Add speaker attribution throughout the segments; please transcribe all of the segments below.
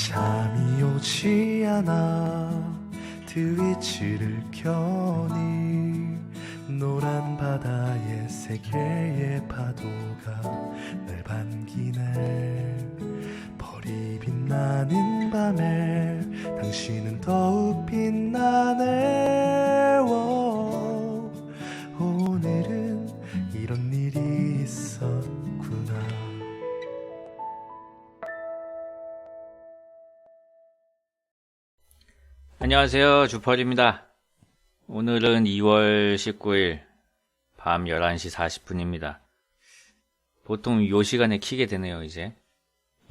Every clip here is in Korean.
Speaker 1: 잠이 오지 않아 트위치를 켜니 노란 바다에 세 개의 파도가 날 반기네. 별이 빛나는 밤에 당신은 더욱 빛나네. 오늘은 이런 일이 있었구나.
Speaker 2: 안녕하세요, 주펄입니다. 오늘은 2월 19일 밤 11시 40분입니다. 보통 요 시간에 키게 되네요. 이제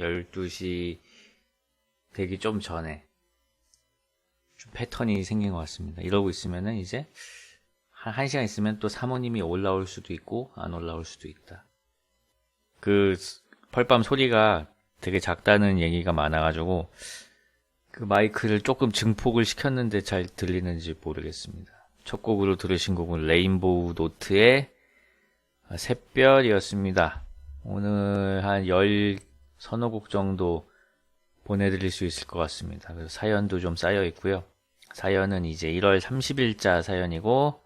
Speaker 2: 12시 되기 좀 전에 좀 패턴이 생긴 것 같습니다. 이러고 있으면은 이제 한 1시간 있으면 또 사모님이 올라올 수도 있고 안 올라올 수도 있다. 그 펄밤 소리가 되게 작다는 얘기가 많아가지고 그 마이크를 조금 증폭을 시켰는데 잘 들리는지 모르겠습니다. 첫 곡으로 들으신 곡은 레인보우 노트의 샛별이었습니다. 오늘 한 10서너 곡 정도 보내드릴 수 있을 것 같습니다. 그래서 사연도 좀 쌓여 있고요. 사연은 이제 1월 30일자 사연이고,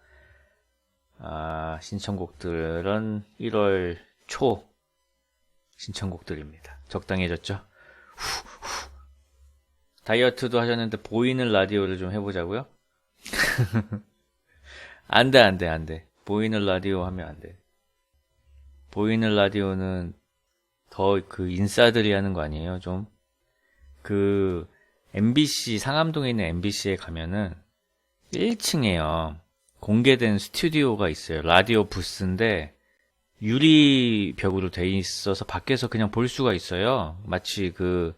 Speaker 2: 신청곡들은 1월 초 신청곡들입니다. 적당해졌죠? 다이어트도 하셨는데 보이는 라디오를 좀 해보자고요? 안 돼. 보이는 라디오 하면 안 돼. 보이는 라디오는 더 그 인싸들이 하는 거 아니에요, 좀? 그 MBC, 상암동에 있는 MBC에 가면은 1층에요. 공개된 스튜디오가 있어요. 라디오 부스인데 유리벽으로 돼 있어서 밖에서 그냥 볼 수가 있어요. 마치 그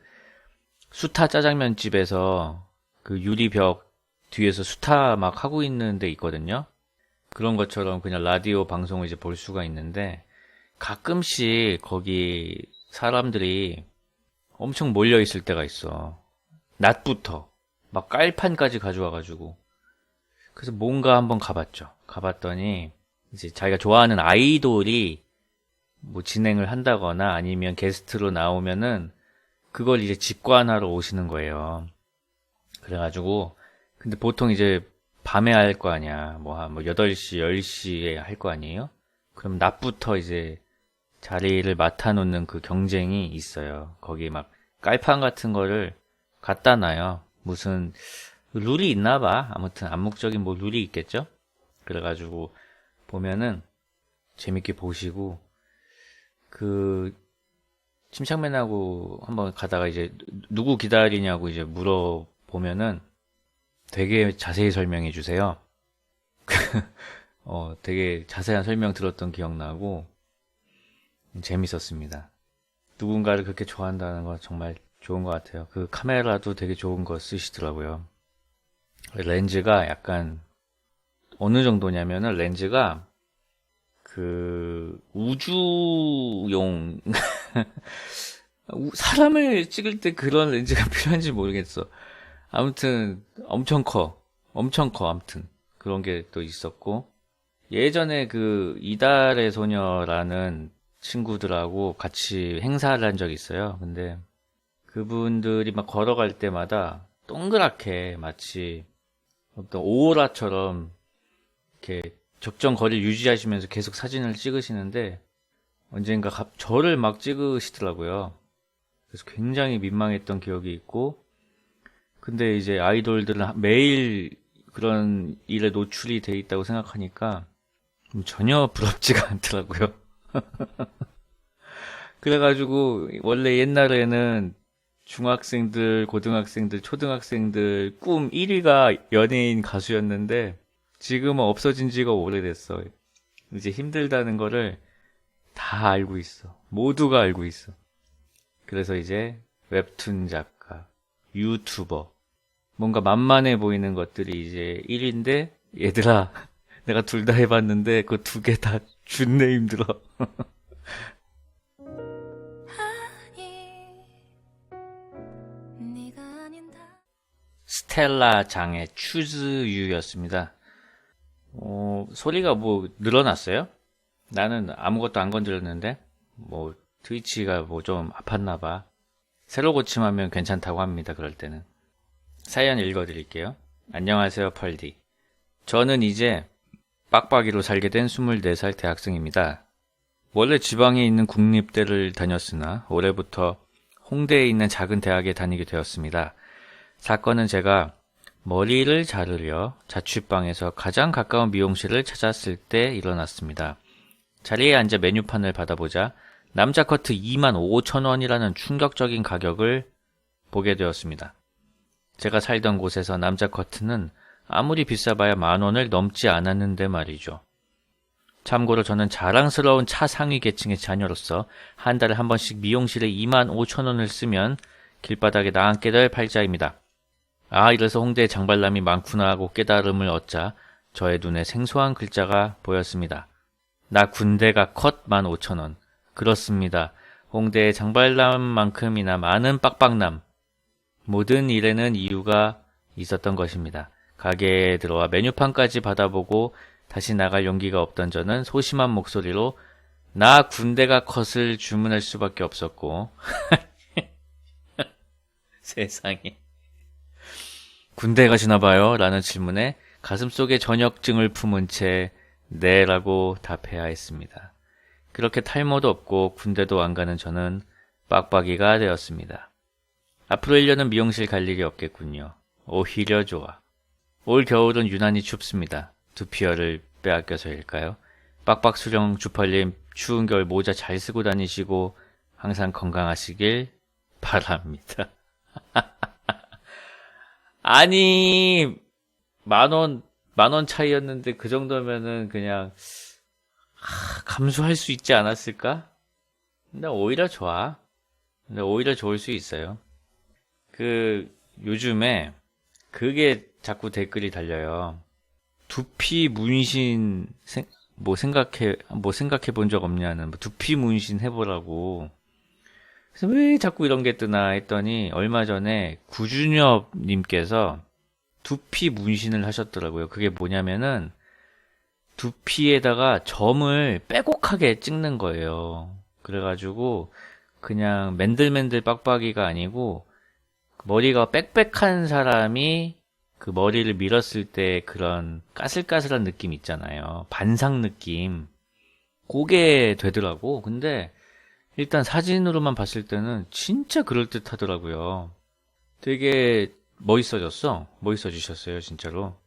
Speaker 2: 수타 짜장면 집에서 그 유리벽 뒤에서 수타 막 하고 있는 데 있거든요. 그런 것처럼 그냥 라디오 방송을 이제 볼 수가 있는데 가끔씩 거기 사람들이 엄청 몰려 있을 때가 있어. 낮부터 막 깔판까지 가져와가지고. 그래서 뭔가 한번 가봤죠. 가봤더니 이제 자기가 좋아하는 아이돌이 뭐 진행을 한다거나 아니면 게스트로 나오면은 그걸 이제 직관하러 오시는 거예요. 그래가지고, 근데 보통 이제 밤에 할 거 아니야. 뭐 8시, 10시에 할 거 아니에요? 그럼 낮부터 이제 자리를 맡아놓는 그 경쟁이 있어요. 거기 막 깔판 같은 거를 갖다 놔요. 무슨 룰이 있나 봐. 아무튼 암묵적인 뭐 룰이 있겠죠? 그래가지고 보면은 재밌게 보시고, 침착맨하고 한번 가다가 이제 누구 기다리냐고 이제 물어보면은 되게 자세히 설명해 주세요. 되게 자세한 설명 들었던 기억나고 재밌었습니다. 누군가를 그렇게 좋아한다는 건 정말 좋은 것 같아요. 그 카메라도 되게 좋은 거 쓰시더라고요. 렌즈가 약간 어느 정도냐면은 렌즈가 그 우주용 사람을 찍을 때 그런 렌즈가 필요한지 모르겠어. 아무튼 엄청 커 아무튼 그런 게 또 있었고, 예전에 그 이달의 소녀라는 친구들하고 같이 행사를 한 적이 있어요. 근데 그분들이 막 걸어갈 때마다 동그랗게 마치 어떤 오로라처럼 이렇게 적정 거리를 유지하시면서 계속 사진을 찍으시는데 언젠가 저를 막 찍으시더라고요. 그래서 굉장히 민망했던 기억이 있고, 근데 이제 아이돌들은 매일 그런 일에 노출이 돼 있다고 생각하니까 전혀 부럽지가 않더라고요. 그래가지고 원래 옛날에는 중학생들, 고등학생들, 초등학생들 꿈 1위가 연예인 가수였는데 지금은 없어진 지가 오래됐어. 이제 힘들다는 거를 다 알고 있어. 모두가 알고 있어. 그래서 이제 웹툰 작가, 유튜버, 뭔가 만만해 보이는 것들이 이제 1위인데, 얘들아, 내가 둘 다 해봤는데 그 두 개 다 준내 힘들어. 스텔라 장의 Choose You였습니다. 소리가 뭐 늘어났어요? 나는 아무것도 안 건드렸는데 뭐 트위치가 뭐 좀 아팠나봐. 새로 고침하면 괜찮다고 합니다. 그럴 때는. 사연 읽어드릴게요. 안녕하세요, 펄디. 저는 이제 빡빡이로 살게 된 24살 대학생입니다. 원래 지방에 있는 국립대를 다녔으나 올해부터 홍대에 있는 작은 대학에 다니게 되었습니다. 사건은 제가 머리를 자르려 자취방에서 가장 가까운 미용실을 찾았을 때 일어났습니다. 자리에 앉아 메뉴판을 받아보자 남자 커트 25,000원이라는 충격적인 가격을 보게 되었습니다. 제가 살던 곳에서 남자 커트는 아무리 비싸봐야 10,000원을 넘지 않았는데 말이죠. 참고로 저는 자랑스러운 차상위 계층의 자녀로서 한 달에 한 번씩 미용실에 25,000원을 쓰면 길바닥에 나앉게 될 팔자입니다. 아, 이래서 홍대에 장발남이 많구나 하고 깨달음을 얻자 저의 눈에 생소한 글자가 보였습니다. 나 군대가 컷 15,000원. 그렇습니다. 홍대에 장발남만큼이나 많은 빡빡남. 모든 일에는 이유가 있었던 것입니다. 가게에 들어와 메뉴판까지 받아보고 다시 나갈 용기가 없던 저는 소심한 목소리로 나 군대가 컷을 주문할 수밖에 없었고 세상에. 군대 가시나봐요? 라는 질문에 가슴속에 전역증을 품은 채 네 라고 답해야 했습니다. 그렇게 탈모도 없고 군대도 안 가는 저는 빡빡이가 되었습니다. 앞으로 1년은 미용실 갈 일이 없겠군요. 오히려 좋아. 올 겨울은 유난히 춥습니다. 두피열을 빼앗겨서일까요? 빡빡수령 주펄님 추운 겨울 모자 잘 쓰고 다니시고 항상 건강하시길 바랍니다. 아니 10,000원 차이였는데 그 정도면은 그냥 감수할 수 있지 않았을까? 근데 오히려 좋아. 근데 오히려 좋을 수 있어요. 요즘에 그게 자꾸 댓글이 달려요. 두피 문신 생각해 본 적 없냐는 두피 문신 해보라고. 그래서 왜 자꾸 이런 게 뜨나 했더니 얼마 전에 구준엽 님께서 두피 문신을 하셨더라고요. 그게 뭐냐면은 두피에다가 점을 빼곡하게 찍는 거예요. 그래가지고 그냥 맨들맨들 빡빡이가 아니고 머리가 빽빽한 사람이 그 머리를 밀었을 때 그런 까슬까슬한 느낌 있잖아요. 반상 느낌. 그게 되더라고. 근데 일단 사진으로만 봤을 때는 진짜 그럴듯하더라고요. 되게 멋있어지셨어요, 진짜로.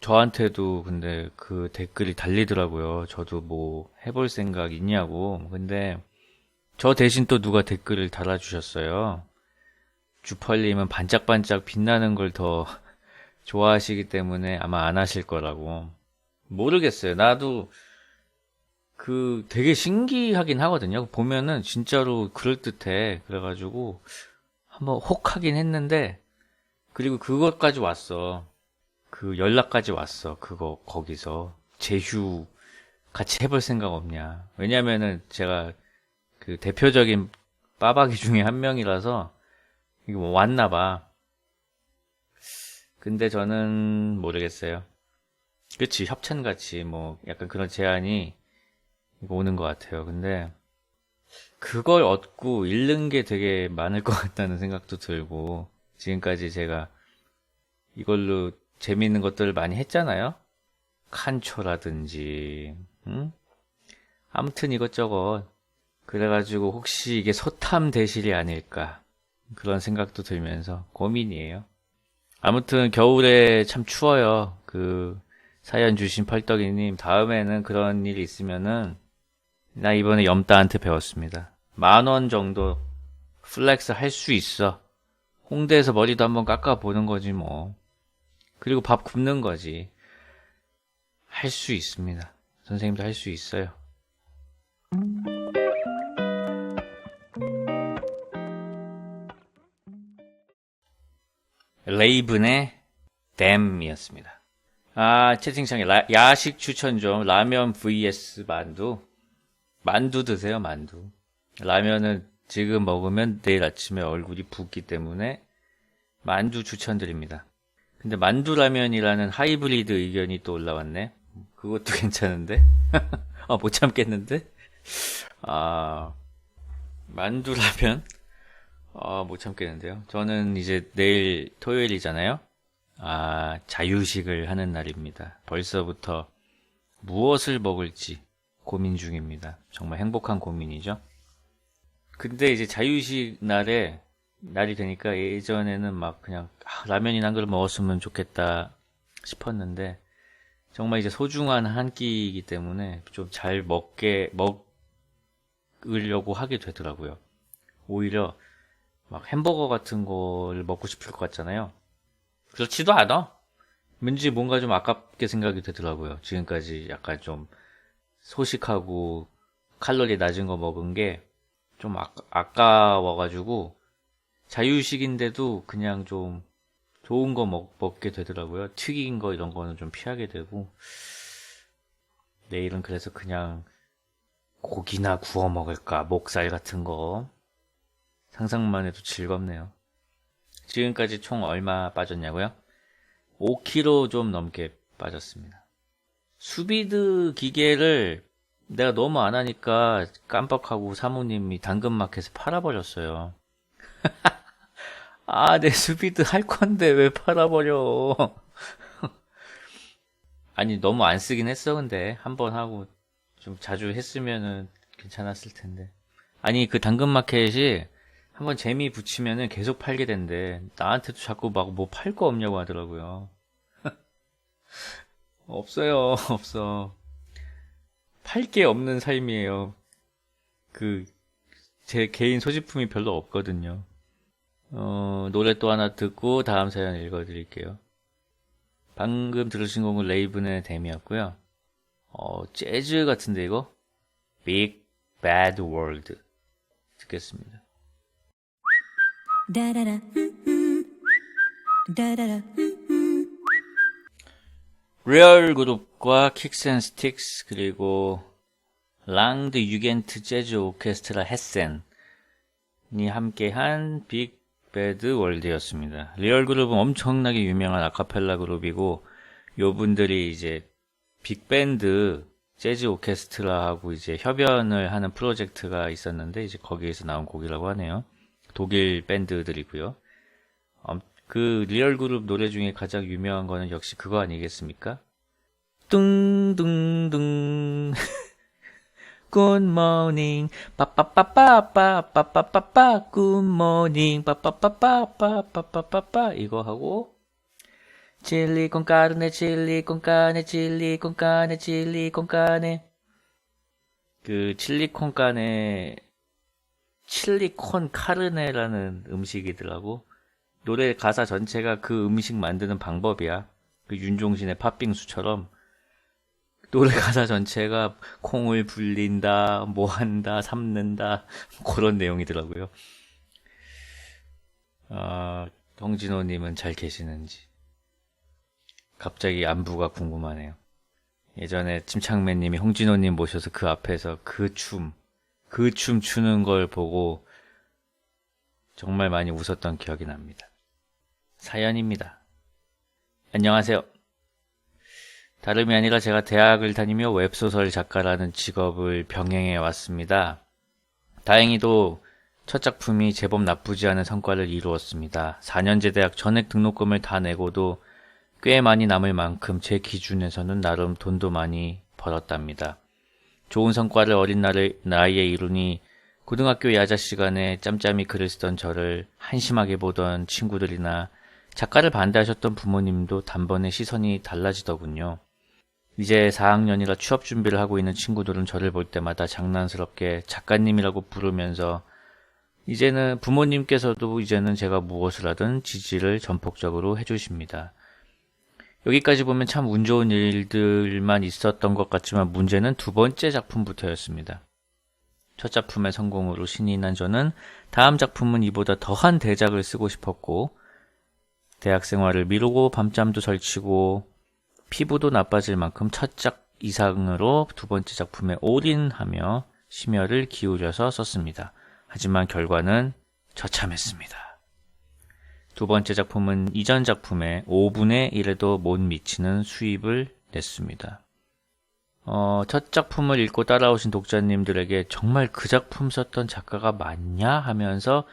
Speaker 2: 저한테도 근데 그 댓글이 달리더라고요. 저도 뭐 해볼 생각 있냐고. 근데 저 대신 또 누가 댓글을 달아주셨어요. 주펄님은 반짝반짝 빛나는 걸 더 좋아하시기 때문에 아마 안 하실 거라고. 모르겠어요. 나도 되게 신기하긴 하거든요. 보면은 진짜로 그럴듯해. 그래가지고 한번 혹 하긴 했는데, 그리고 그것까지 왔어. 연락까지 왔어. 거기서. 제휴 같이 해볼 생각 없냐. 왜냐면은 제가 대표적인 빠박이 중에 한 명이라서 이게 뭐 왔나봐. 근데 저는 모르겠어요. 그치, 협찬같이 뭐 약간 그런 제안이 오는 것 같아요. 근데 그걸 얻고 잃는 게 되게 많을 것 같다는 생각도 들고, 지금까지 제가 이걸로 재미있는 것들을 많이 했잖아요. 칸초라든지 아무튼 이것저것. 그래가지고 혹시 이게 소탐 대실이 아닐까 그런 생각도 들면서 고민이에요. 아무튼 겨울에 참 추워요. 사연 주신 펄떡이님, 다음에는 그런 일이 있으면은 나 이번에 염따한테 배웠습니다. 10,000원 정도 플렉스 할 수 있어. 홍대에서 머리도 한번 깎아보는 거지 뭐. 그리고 밥 굽는 거지. 할 수 있습니다. 선생님도 할 수 있어요. 레이븐의 댐이었습니다. 채팅창에 야식 추천 좀. 라면 vs 만두. 만두 드세요, 만두. 라면은 지금 먹으면 내일 아침에 얼굴이 붓기 때문에 만두 추천드립니다. 근데 만두라면이라는 하이브리드 의견이 또 올라왔네. 그것도 괜찮은데? 못 참겠는데? 만두라면? 못 참겠는데요. 저는 이제 내일 토요일이잖아요. 자유식을 하는 날입니다. 벌써부터 무엇을 먹을지 고민 중입니다. 정말 행복한 고민이죠. 근데 이제 자유식 날이 되니까 예전에는 막 그냥 라면이나 한 그릇 먹었으면 좋겠다 싶었는데 정말 이제 소중한 한 끼이기 때문에 좀 잘 먹으려고 하게 되더라고요. 오히려 막 햄버거 같은 걸 먹고 싶을 것 같잖아요. 그렇지도 않아. 왠지 뭔가 좀 아깝게 생각이 되더라고요. 지금까지 약간 좀 소식하고 칼로리 낮은 거 먹은 게 좀 아까워가지고 자유식인데도 그냥 좀 좋은 거 먹게 되더라고요. 튀긴 거 이런 거는 좀 피하게 되고 내일은 그래서 그냥 고기나 구워 먹을까, 목살 같은 거 상상만 해도 즐겁네요. 지금까지 총 얼마 빠졌냐고요? 5kg 좀 넘게 빠졌습니다. 수비드 기계를 내가 너무 안 하니까 깜빡하고 사모님이 당근마켓에 팔아버렸어요. 내 수비드 할 건데 왜 팔아버려. 아니, 너무 안 쓰긴 했어, 근데. 한번 하고 좀 자주 했으면은 괜찮았을 텐데. 아니, 그 당근마켓이 한번 재미 붙이면은 계속 팔게 된대. 나한테도 자꾸 막 뭐 팔 거 없냐고 하더라고요. 없어요, 없어. 팔 게 없는 삶이에요. 제 개인 소지품이 별로 없거든요. 노래 또 하나 듣고 다음 사연 읽어드릴게요. 방금 들으신 곡은 레이븐의 댐이었고요. 재즈 같은데 이거? Big Bad World 듣겠습니다.
Speaker 3: 다라라 다라라
Speaker 2: 리얼 그룹과 킥스 앤 스틱스 그리고 랑드 유겐트 재즈 오케스트라 헤센이 함께한 빅 배드 월드였습니다. 리얼 그룹은 엄청나게 유명한 아카펠라 그룹이고 요분들이 이제 빅밴드 재즈 오케스트라하고 이제 협연을 하는 프로젝트가 있었는데 이제 거기에서 나온 곡이라고 하네요. 독일 밴드들이고요. 그 리얼 그룹 노래 중에 가장 유명한 거는 역시 그거 아니겠습니까? 뚱뚱뚱 Good morning 빠빠빠빠빠빠빠빠빠 Good morning 빠빠빠빠빠빠빠빠 이거 하고 칠리 콘 까르네 칠리 콘 까네 칠리 콘 까네 칠리 콘 까네 그 칠리 콘 까네 칠리 콘 카르네라는 음식이더라고. 노래 가사 전체가 그 음식 만드는 방법이야. 그 윤종신의 팥빙수처럼 노래 가사 전체가 콩을 불린다, 뭐 한다, 삶는다 그런 내용이더라고요. 홍진호님은 잘 계시는지 갑자기 안부가 궁금하네요. 예전에 침착맨님이 홍진호님 모셔서 그 앞에서 그 춤 추는 걸 보고 정말 많이 웃었던 기억이 납니다. 사연입니다. 안녕하세요. 다름이 아니라 제가 대학을 다니며 웹소설 작가라는 직업을 병행해 왔습니다. 다행히도 첫 작품이 제법 나쁘지 않은 성과를 이루었습니다. 4년제 대학 전액 등록금을 다 내고도 꽤 많이 남을 만큼 제 기준에서는 나름 돈도 많이 벌었답니다. 좋은 성과를 어린 나이에 이루니 고등학교 야자 시간에 짬짬이 글을 쓰던 저를 한심하게 보던 친구들이나 작가를 반대하셨던 부모님도 단번에 시선이 달라지더군요. 이제 4학년이라 취업 준비를 하고 있는 친구들은 저를 볼 때마다 장난스럽게 작가님이라고 부르면서 이제는 부모님께서도 이제는 제가 무엇을 하든 지지를 전폭적으로 해주십니다. 여기까지 보면 참 운 좋은 일들만 있었던 것 같지만 문제는 두 번째 작품부터였습니다. 첫 작품의 성공으로 신이 난 저는 다음 작품은 이보다 더한 대작을 쓰고 싶었고 대학 생활을 미루고 밤잠도 설치고 피부도 나빠질 만큼 첫 작 이상으로 두 번째 작품에 올인하며 심혈을 기울여서 썼습니다. 하지만 결과는 처참했습니다. 두 번째 작품은 이전 작품의 5분의 1에도 못 미치는 수입을 냈습니다. 첫 작품을 읽고 따라오신 독자님들에게 정말 그 작품 썼던 작가가 맞냐 하면서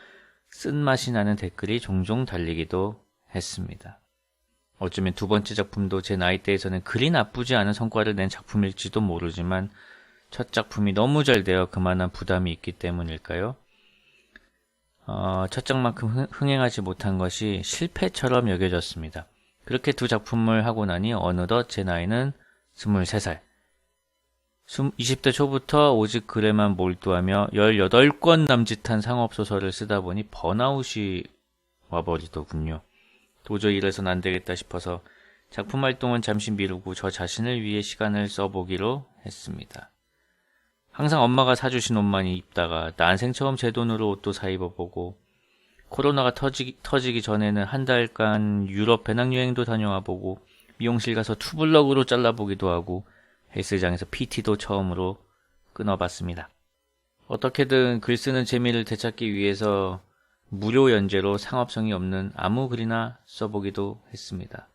Speaker 2: 쓴맛이 나는 댓글이 종종 달리기도 했습니다. 어쩌면 두 번째 작품도 제 나이대에서는 그리 나쁘지 않은 성과를 낸 작품일지도 모르지만 첫 작품이 너무 잘 되어 그만한 부담이 있기 때문일까요? 첫 작만큼 흥행하지 못한 것이 실패처럼 여겨졌습니다. 그렇게 두 작품을 하고 나니 어느덧 제 나이는 23살. 20대 초부터 오직 글에만 몰두하며 18권 남짓한 상업소설을 쓰다 보니 번아웃이 와버리더군요. 도저히 이래선 안 되겠다 싶어서 작품 활동은 잠시 미루고 저 자신을 위해 시간을 써보기로 했습니다. 항상 엄마가 사주신 옷만 입다가 난생 처음 제 돈으로 옷도 사 입어보고 코로나가 터지기 전에는 한 달간 유럽 배낭여행도 다녀와보고 미용실 가서 투블럭으로 잘라보기도 하고 헬스장에서 PT도 처음으로 끊어봤습니다. 어떻게든 글 쓰는 재미를 되찾기 위해서 무료 연재로 상업성이 없는 아무 글이나 써보기도 했습니다.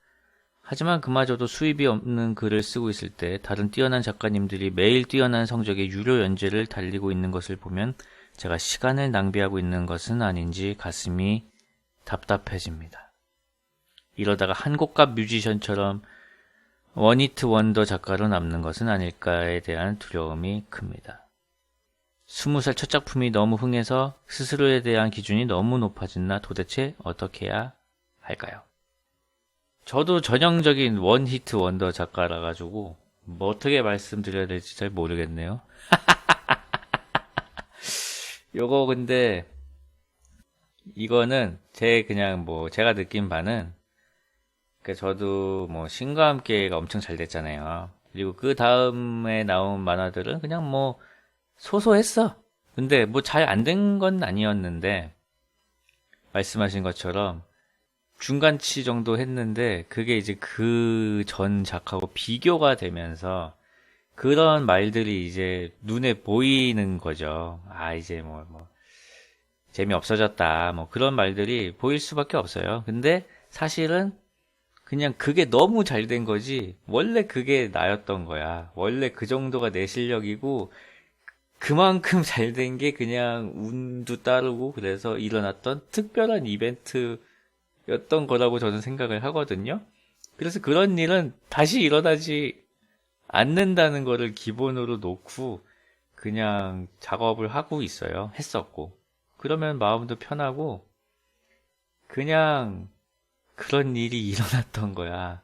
Speaker 2: 하지만 그마저도 수입이 없는 글을 쓰고 있을 때 다른 뛰어난 작가님들이 매일 뛰어난 성적의 유료 연재를 달리고 있는 것을 보면 제가 시간을 낭비하고 있는 것은 아닌지 가슴이 답답해집니다. 이러다가 한국갑 뮤지션처럼 원히트 원더 작가로 남는 것은 아닐까에 대한 두려움이 큽니다. 20살 첫 작품이 너무 흥해서 스스로에 대한 기준이 너무 높아진 나 도대체 어떻게 해야 할까요? 저도 전형적인 원히트 원더 작가라 가지고 뭐 어떻게 말씀드려야 될지 잘 모르겠네요. 요거 근데 이거는 제가 느낀 바는 저도 뭐 신과 함께가 엄청 잘 됐잖아요. 그리고 그 다음에 나온 만화들은 그냥 뭐 소소했어. 근데 뭐 잘 안 된 건 아니었는데 말씀하신 것처럼 중간치 정도 했는데 그게 이제 그 전 작하고 비교가 되면서 그런 말들이 이제 눈에 보이는 거죠. 이제 재미 없어졌다. 뭐 그런 말들이 보일 수밖에 없어요. 근데 사실은 그냥 그게 너무 잘 된 거지 원래 그게 나였던 거야. 원래 그 정도가 내 실력이고 그만큼 잘 된 게 그냥 운도 따르고 그래서 일어났던 특별한 이벤트였던 거라고 저는 생각을 하거든요. 그래서 그런 일은 다시 일어나지 않는다는 거를 기본으로 놓고 그냥 작업을 하고 있어요. 했었고. 그러면 마음도 편하고 그냥 그런 일이 일어났던 거야.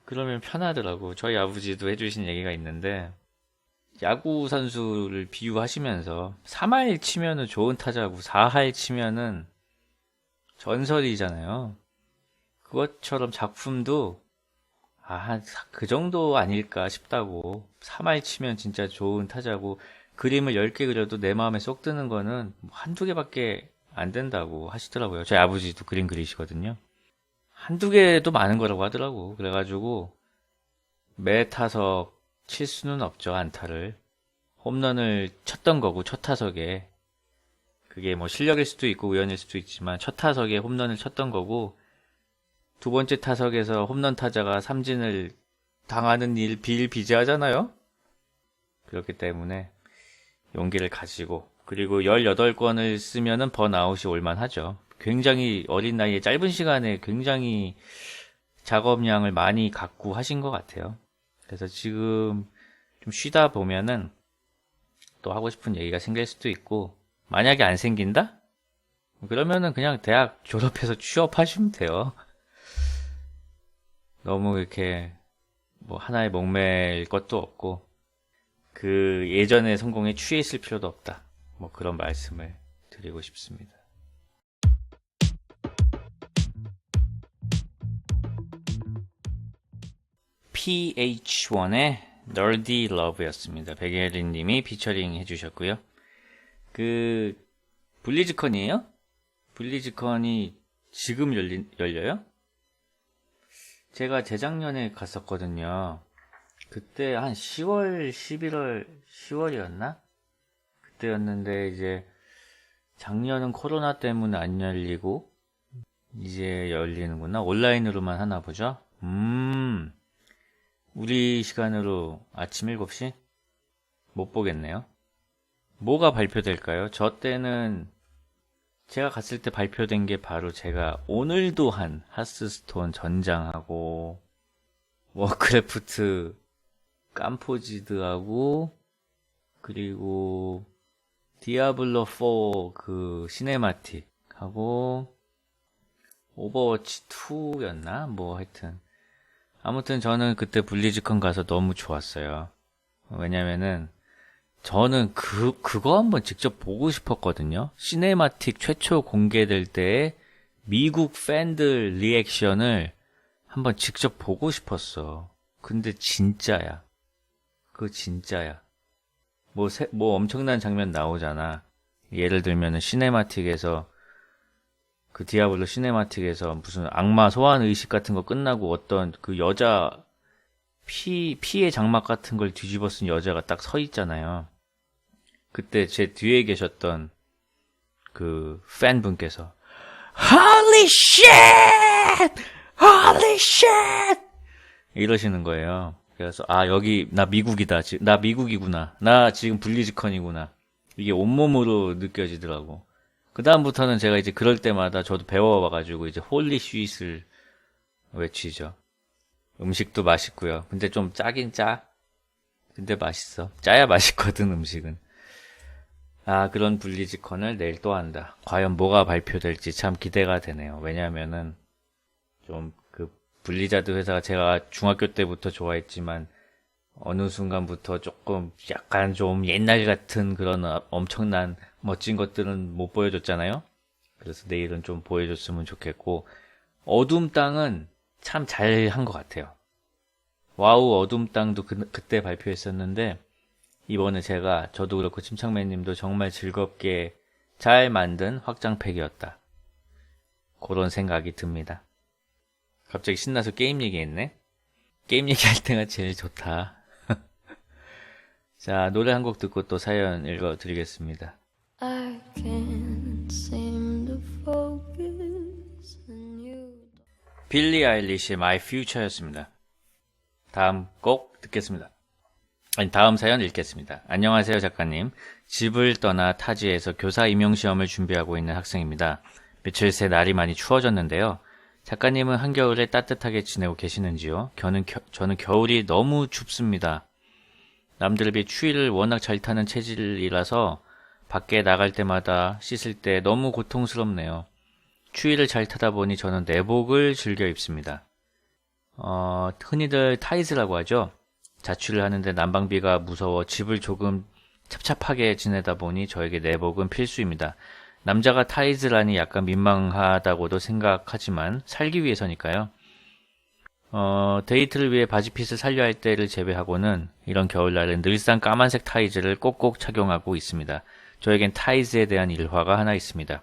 Speaker 2: 그러면 편하더라고. 저희 아버지도 해주신 얘기가 있는데 야구 선수를 비유하시면서 3할 치면은 좋은 타자고 4할 치면은 전설이잖아요. 그것처럼 작품도 그 정도 아닐까 싶다고. 3할 치면 진짜 좋은 타자고 그림을 10개 그려도 내 마음에 쏙 드는 거는 한두 개밖에 안 된다고 하시더라고요. 저희 아버지도 그림 그리시거든요. 한두 개도 많은 거라고 하더라고. 그래가지고 매 타석 칠 수는 없죠. 안타를. 홈런을 쳤던 거고 첫 타석에. 그게 뭐 실력일 수도 있고 우연일 수도 있지만 첫 타석에 홈런을 쳤던 거고 두 번째 타석에서 홈런 타자가 삼진을 당하는 일 비일비재하잖아요. 그렇기 때문에 용기를 가지고 그리고 18권을 쓰면은 번아웃이 올만하죠. 굉장히 어린 나이에 짧은 시간에 굉장히 작업량을 많이 갖고 하신 것 같아요. 그래서 지금 좀 쉬다 보면은 또 하고 싶은 얘기가 생길 수도 있고 만약에 안 생긴다? 그러면은 그냥 대학 졸업해서 취업하시면 돼요. 너무 이렇게 뭐 하나에 목매일 것도 없고 그 예전의 성공에 취해 있을 필요도 없다. 뭐 그런 말씀을 드리고 싶습니다. PH1의 Nerdy Love였습니다. 백예린 님이 피처링 해주셨고요. 그 블리즈컨이에요? 블리즈컨이 지금 열려요? 제가 재작년에 갔었거든요. 그때 한 10월, 11월, 10월이었나? 그때였는데 이제 작년은 코로나 때문에 안 열리고 이제 열리는구나. 온라인으로만 하나 보죠. 우리 시간으로 아침 7시? 못 보겠네요. 뭐가 발표될까요? 저 때는 제가 갔을 때 발표된 게 바로 제가 오늘도 한 하스스톤 전장하고 워크래프트 깜포지드하고 그리고 디아블로 4 그 시네마틱 하고 오버워치 2였나? 뭐 하여튼 아무튼 저는 그때 블리즈컨 가서 너무 좋았어요. 왜냐면은 저는 그거 한번 직접 보고 싶었거든요. 시네마틱 최초 공개될 때 미국 팬들 리액션을 한번 직접 보고 싶었어. 근데 진짜야. 그거 진짜야. 뭐 엄청난 장면 나오잖아. 예를 들면은 시네마틱에서 그 디아블로 시네마틱에서 무슨 악마 소환 의식 같은 거 끝나고 어떤 그 여자 피의 장막 같은 걸 뒤집어 쓴 여자가 딱 서 있잖아요. 그때 제 뒤에 계셨던 그 팬분께서 Holy shit! Holy shit! 이러시는 거예요. 그래서 여기 나 미국이다. 나 미국이구나. 나 지금 블리즈컨이구나. 이게 온몸으로 느껴지더라고. 그 다음부터는 제가 이제 그럴 때마다 저도 배워와가지고 이제 홀리 쉿을 외치죠. 음식도 맛있고요. 근데 좀 짜긴 짜. 근데 맛있어. 짜야 맛있거든, 음식은. 그런 블리즈컨을 내일 또 한다. 과연 뭐가 발표될지 참 기대가 되네요. 왜냐면은 좀 그 블리자드 회사가 제가 중학교 때부터 좋아했지만 어느 순간부터 조금 약간 좀 옛날 같은 그런 엄청난 멋진 것들은 못 보여줬잖아요. 그래서 내일은 좀 보여줬으면 좋겠고, 어둠 땅은 참 잘한 것 같아요. 와우 어둠 땅도 그때 발표했었는데 이번에 저도 그렇고 침착맨님도 정말 즐겁게 잘 만든 확장팩이었다. 그런 생각이 듭니다. 갑자기 신나서 게임 얘기했네. 게임 얘기할 때가 제일 좋다. 자, 노래 한 곡 듣고 또 사연 읽어드리겠습니다.
Speaker 3: I can't seem to focus on you.
Speaker 2: 빌리 아일리시의 My Future였습니다. 다음 곡 듣겠습니다. 다음 사연 읽겠습니다. 안녕하세요, 작가님. 집을 떠나 타지에서 교사 임용시험을 준비하고 있는 학생입니다. 며칠 새 날이 많이 추워졌는데요. 작가님은 한겨울에 따뜻하게 지내고 계시는지요? 저는 겨울이 너무 춥습니다. 남들에 비해 추위를 워낙 잘 타는 체질이라서 밖에 나갈 때마다 씻을 때 너무 고통스럽네요. 추위를 잘 타다 보니 저는 내복을 즐겨 입습니다. 흔히들 타이즈라고 하죠. 자취를 하는데 난방비가 무서워 집을 조금 찹찹하게 지내다 보니 저에게 내복은 필수입니다. 남자가 타이즈라니 약간 민망하다고도 생각하지만 살기 위해서니까요. 데이트를 위해 바지핏을 살려 할 때를 제외하고는 이런 겨울날은 늘상 까만색 타이즈를 꼭꼭 착용하고 있습니다. 저에겐 타이즈에 대한 일화가 하나 있습니다.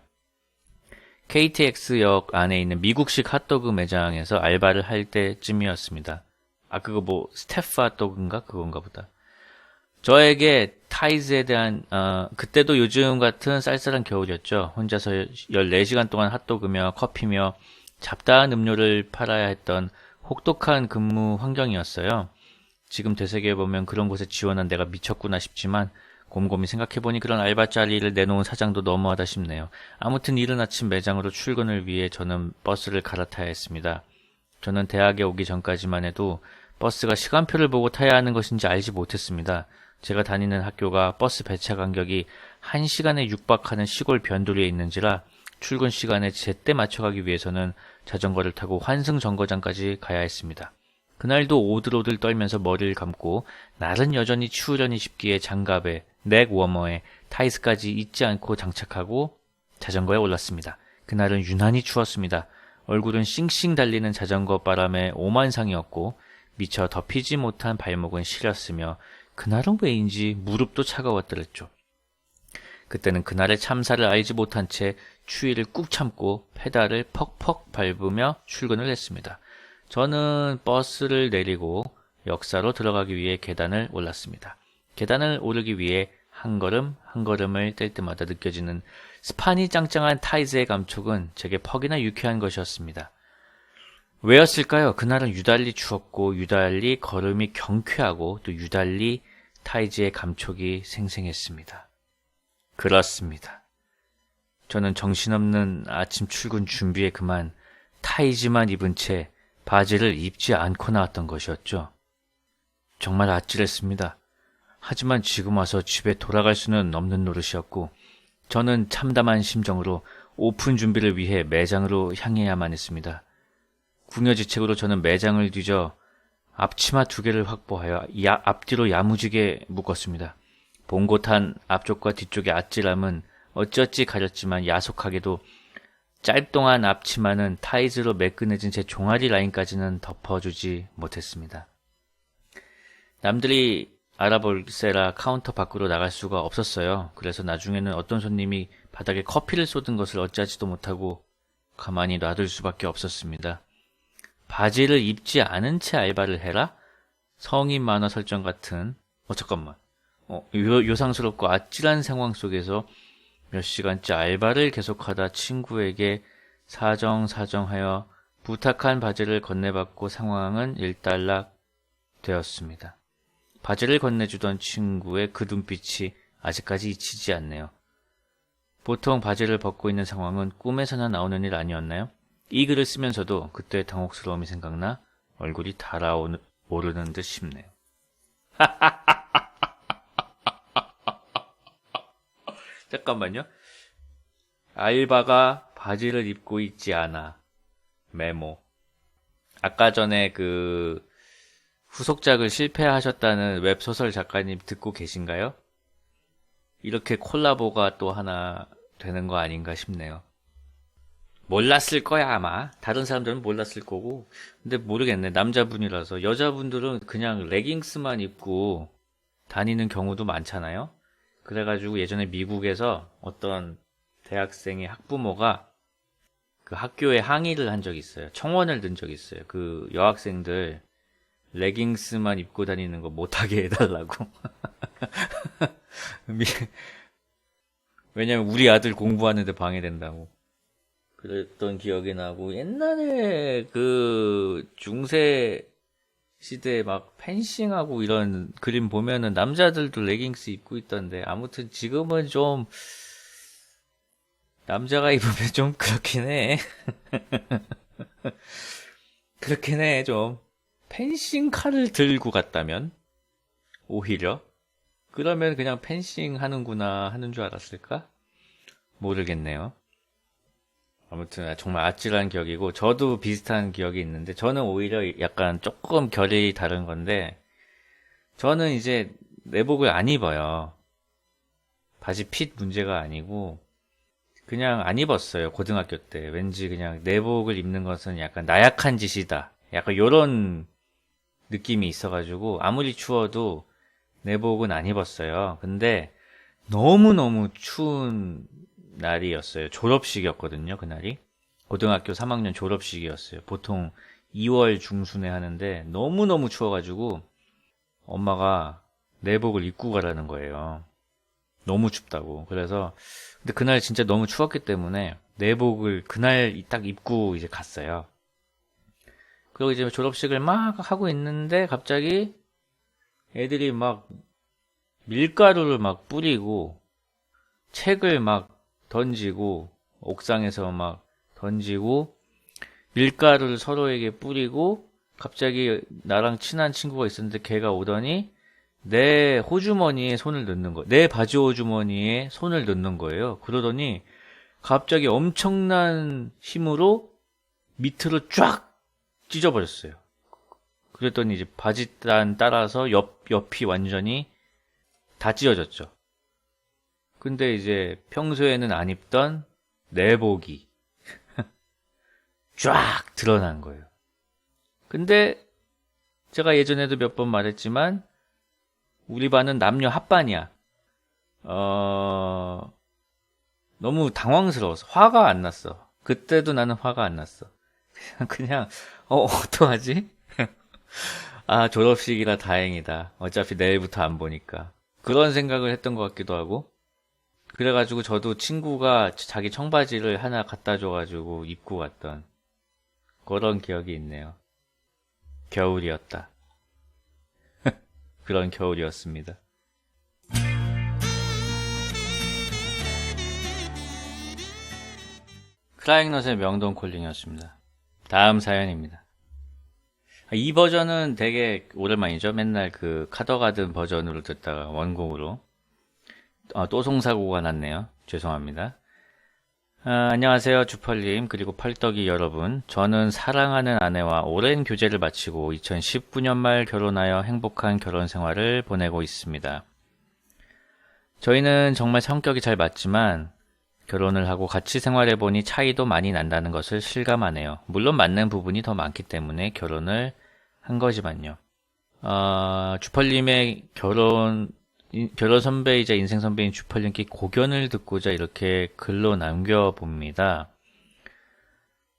Speaker 2: KTX역 안에 있는 미국식 핫도그 매장에서 알바를 할 때쯤이었습니다. 그거 스태프 핫도그인가? 그건가 보다. 저에게 타이즈에 대한 그때도 요즘 같은 쌀쌀한 겨울이었죠. 혼자서 14시간 동안 핫도그며 커피며 잡다한 음료를 팔아야 했던 혹독한 근무 환경이었어요. 지금 되새겨보면 그런 곳에 지원한 내가 미쳤구나 싶지만 곰곰이 생각해보니 그런 알바 자리를 내놓은 사장도 너무하다 싶네요. 아무튼 이른 아침 매장으로 출근을 위해 저는 버스를 갈아타야 했습니다. 저는 대학에 오기 전까지만 해도 버스가 시간표를 보고 타야 하는 것인지 알지 못했습니다. 제가 다니는 학교가 버스 배차 간격이 1시간에 육박하는 시골 변두리에 있는지라 출근 시간에 제때 맞춰가기 위해서는 자전거를 타고 환승정거장까지 가야 했습니다. 그날도 오들오들 떨면서 머리를 감고 날은 여전히 추우려니 싶기에 장갑에 넥 워머에 타이즈까지 잊지 않고 장착하고 자전거에 올랐습니다. 그날은 유난히 추웠습니다. 얼굴은 싱싱 달리는 자전거 바람에 오만상이었고 미처 덮이지 못한 발목은 시렸으며 그날은 왜인지 무릎도 차가웠더랬죠. 그때는 그날의 참사를 알지 못한 채 추위를 꾹 참고 페달을 퍽퍽 밟으며 출근을 했습니다. 저는 버스를 내리고 역사로 들어가기 위해 계단을 올랐습니다. 계단을 오르기 위해 한 걸음 한 걸음을 뗄 때마다 느껴지는 스판이 짱짱한 타이즈의 감촉은 제게 퍽이나 유쾌한 것이었습니다. 왜였을까요? 그날은 유달리 추웠고 유달리 걸음이 경쾌하고 또 유달리 타이즈의 감촉이 생생했습니다. 그렇습니다. 저는 정신없는 아침 출근 준비에 그만 타이즈만 입은 채 바지를 입지 않고 나왔던 것이었죠. 정말 아찔했습니다. 하지만 지금 와서 집에 돌아갈 수는 없는 노릇이었고 저는 참담한 심정으로 오픈 준비를 위해 매장으로 향해야만 했습니다. 궁여지책으로 저는 매장을 뒤져 앞치마 2개를 확보하여 앞뒤로 야무지게 묶었습니다. 봉고탄 앞쪽과 뒤쪽의 아찔함은 어찌어찌 가렸지만 야속하게도 짧동한 앞치마는 타이즈로 매끈해진 제 종아리 라인까지는 덮어주지 못했습니다. 남들이 알아볼세라 카운터 밖으로 나갈 수가 없었어요. 그래서 나중에는 어떤 손님이 바닥에 커피를 쏟은 것을 어찌하지도 못하고 가만히 놔둘 수밖에 없었습니다. 바지를 입지 않은 채 알바를 해라? 성인 만화 설정 같은 잠깐만. 요상스럽고 아찔한 상황 속에서 몇 시간째 알바를 계속하다 친구에게 사정하여 부탁한 바지를 건네받고 상황은 일단락 되었습니다. 바지를 건네주던 친구의 그 눈빛이 아직까지 잊히지 않네요. 보통 바지를 벗고 있는 상황은 꿈에서나 나오는 일 아니었나요? 이 글을 쓰면서도 그때의 당혹스러움이 생각나 얼굴이 달아오르는 듯 싶네요. 잠깐만요. 알바가 바지를 입고 있지 않아. 메모. 아까 전에 그 후속작을 실패하셨다는 웹소설 작가님 듣고 계신가요? 이렇게 콜라보가 또 하나 되는 거 아닌가 싶네요. 몰랐을 거야 아마. 다른 사람들은 몰랐을 거고. 근데 모르겠네. 남자분이라서. 여자분들은 그냥 레깅스만 입고 다니는 경우도 많잖아요. 그래가지고 예전에 미국에서 어떤 대학생의 학부모가 그 학교에 항의를 한 적이 있어요. 청원을 든 적이 있어요. 그 여학생들 레깅스만 입고 다니는 거 못하게 해달라고. 왜냐면 우리 아들 공부하는데 방해된다고. 그랬던 기억이 나고, 옛날에 그 중세 시대에 막 펜싱하고 이런 그림 보면은 남자들도 레깅스 입고 있던데, 아무튼 지금은 좀 남자가 입으면 좀 그렇긴 해. 그렇긴 해, 좀. 펜싱 칼을 들고 갔다면? 오히려? 그러면 그냥 펜싱 하는구나 하는 줄 알았을까? 모르겠네요. 아무튼 정말 아찔한 기억이고, 저도 비슷한 기억이 있는데, 저는 오히려 약간 조금 결이 다른 건데, 저는 이제 내복을 안 입어요. 바지 핏 문제가 아니고 그냥 안 입었어요. 고등학교 때 왠지 그냥 내복을 입는 것은 약간 나약한 짓이다, 약간 요런 느낌이 있어가지고 아무리 추워도 내복은 안 입었어요. 근데 너무너무 추운 날이었어요. 졸업식이었거든요, 그날이. 고등학교 3학년 졸업식이었어요. 보통 2월 중순에 하는데 너무너무 추워가지고 엄마가 내복을 입고 가라는 거예요. 너무 춥다고. 그래서 근데 그날 진짜 너무 추웠기 때문에 내복을 그날 딱 입고 이제 갔어요. 그리고 이제 졸업식을 막 하고 있는데 갑자기 애들이 막 밀가루를 막 뿌리고 책을 막 던지고 옥상에서 막 던지고 밀가루를 서로에게 뿌리고, 갑자기 나랑 친한 친구가 있었는데 걔가 오더니 내 호주머니에 손을 넣는 거예요. 내 바지 호주머니에 손을 넣는 거예요. 그러더니 갑자기 엄청난 힘으로 밑으로 쫙 찢어버렸어요. 그랬더니 이제 바지단 따라서 옆이 완전히 다 찢어졌죠. 근데 이제 평소에는 안 입던 내복이 쫙 드러난 거예요. 근데 제가 예전에도 몇 번 말했지만 우리 반은 남녀 합반이야. 너무 당황스러워서 화가 안 났어. 그때도 나는 화가 안 났어. 그냥 어떡하지? 아, 졸업식이라 다행이다. 어차피 내일부터 안 보니까. 그런 생각을 했던 것 같기도 하고. 그래가지고 저도 친구가 자기 청바지를 하나 갖다 줘가지고 입고 갔던 그런 기억이 있네요. 겨울이었다. 그런 겨울이었습니다. 크라잉넛의 명동 콜링이었습니다. 다음 사연입니다. 이 버전은 되게 오랜만이죠. 맨날 그 카더가든 버전으로 듣다가 원곡으로. 또 송사고가 났네요. 죄송합니다. 안녕하세요. 주펄님 그리고 펄떡이 여러분. 저는 사랑하는 아내와 오랜 교제를 마치고 2019년 말 결혼하여 행복한 결혼 생활을 보내고 있습니다. 저희는 정말 성격이 잘 맞지만 결혼을 하고 같이 생활해보니 차이도 많이 난다는 것을 실감하네요. 물론 맞는 부분이 더 많기 때문에 결혼을 한 거지만요. 주펄님의 결혼 선배이자 인생 선배인 주펄님께 고견을 듣고자 이렇게 글로 남겨봅니다.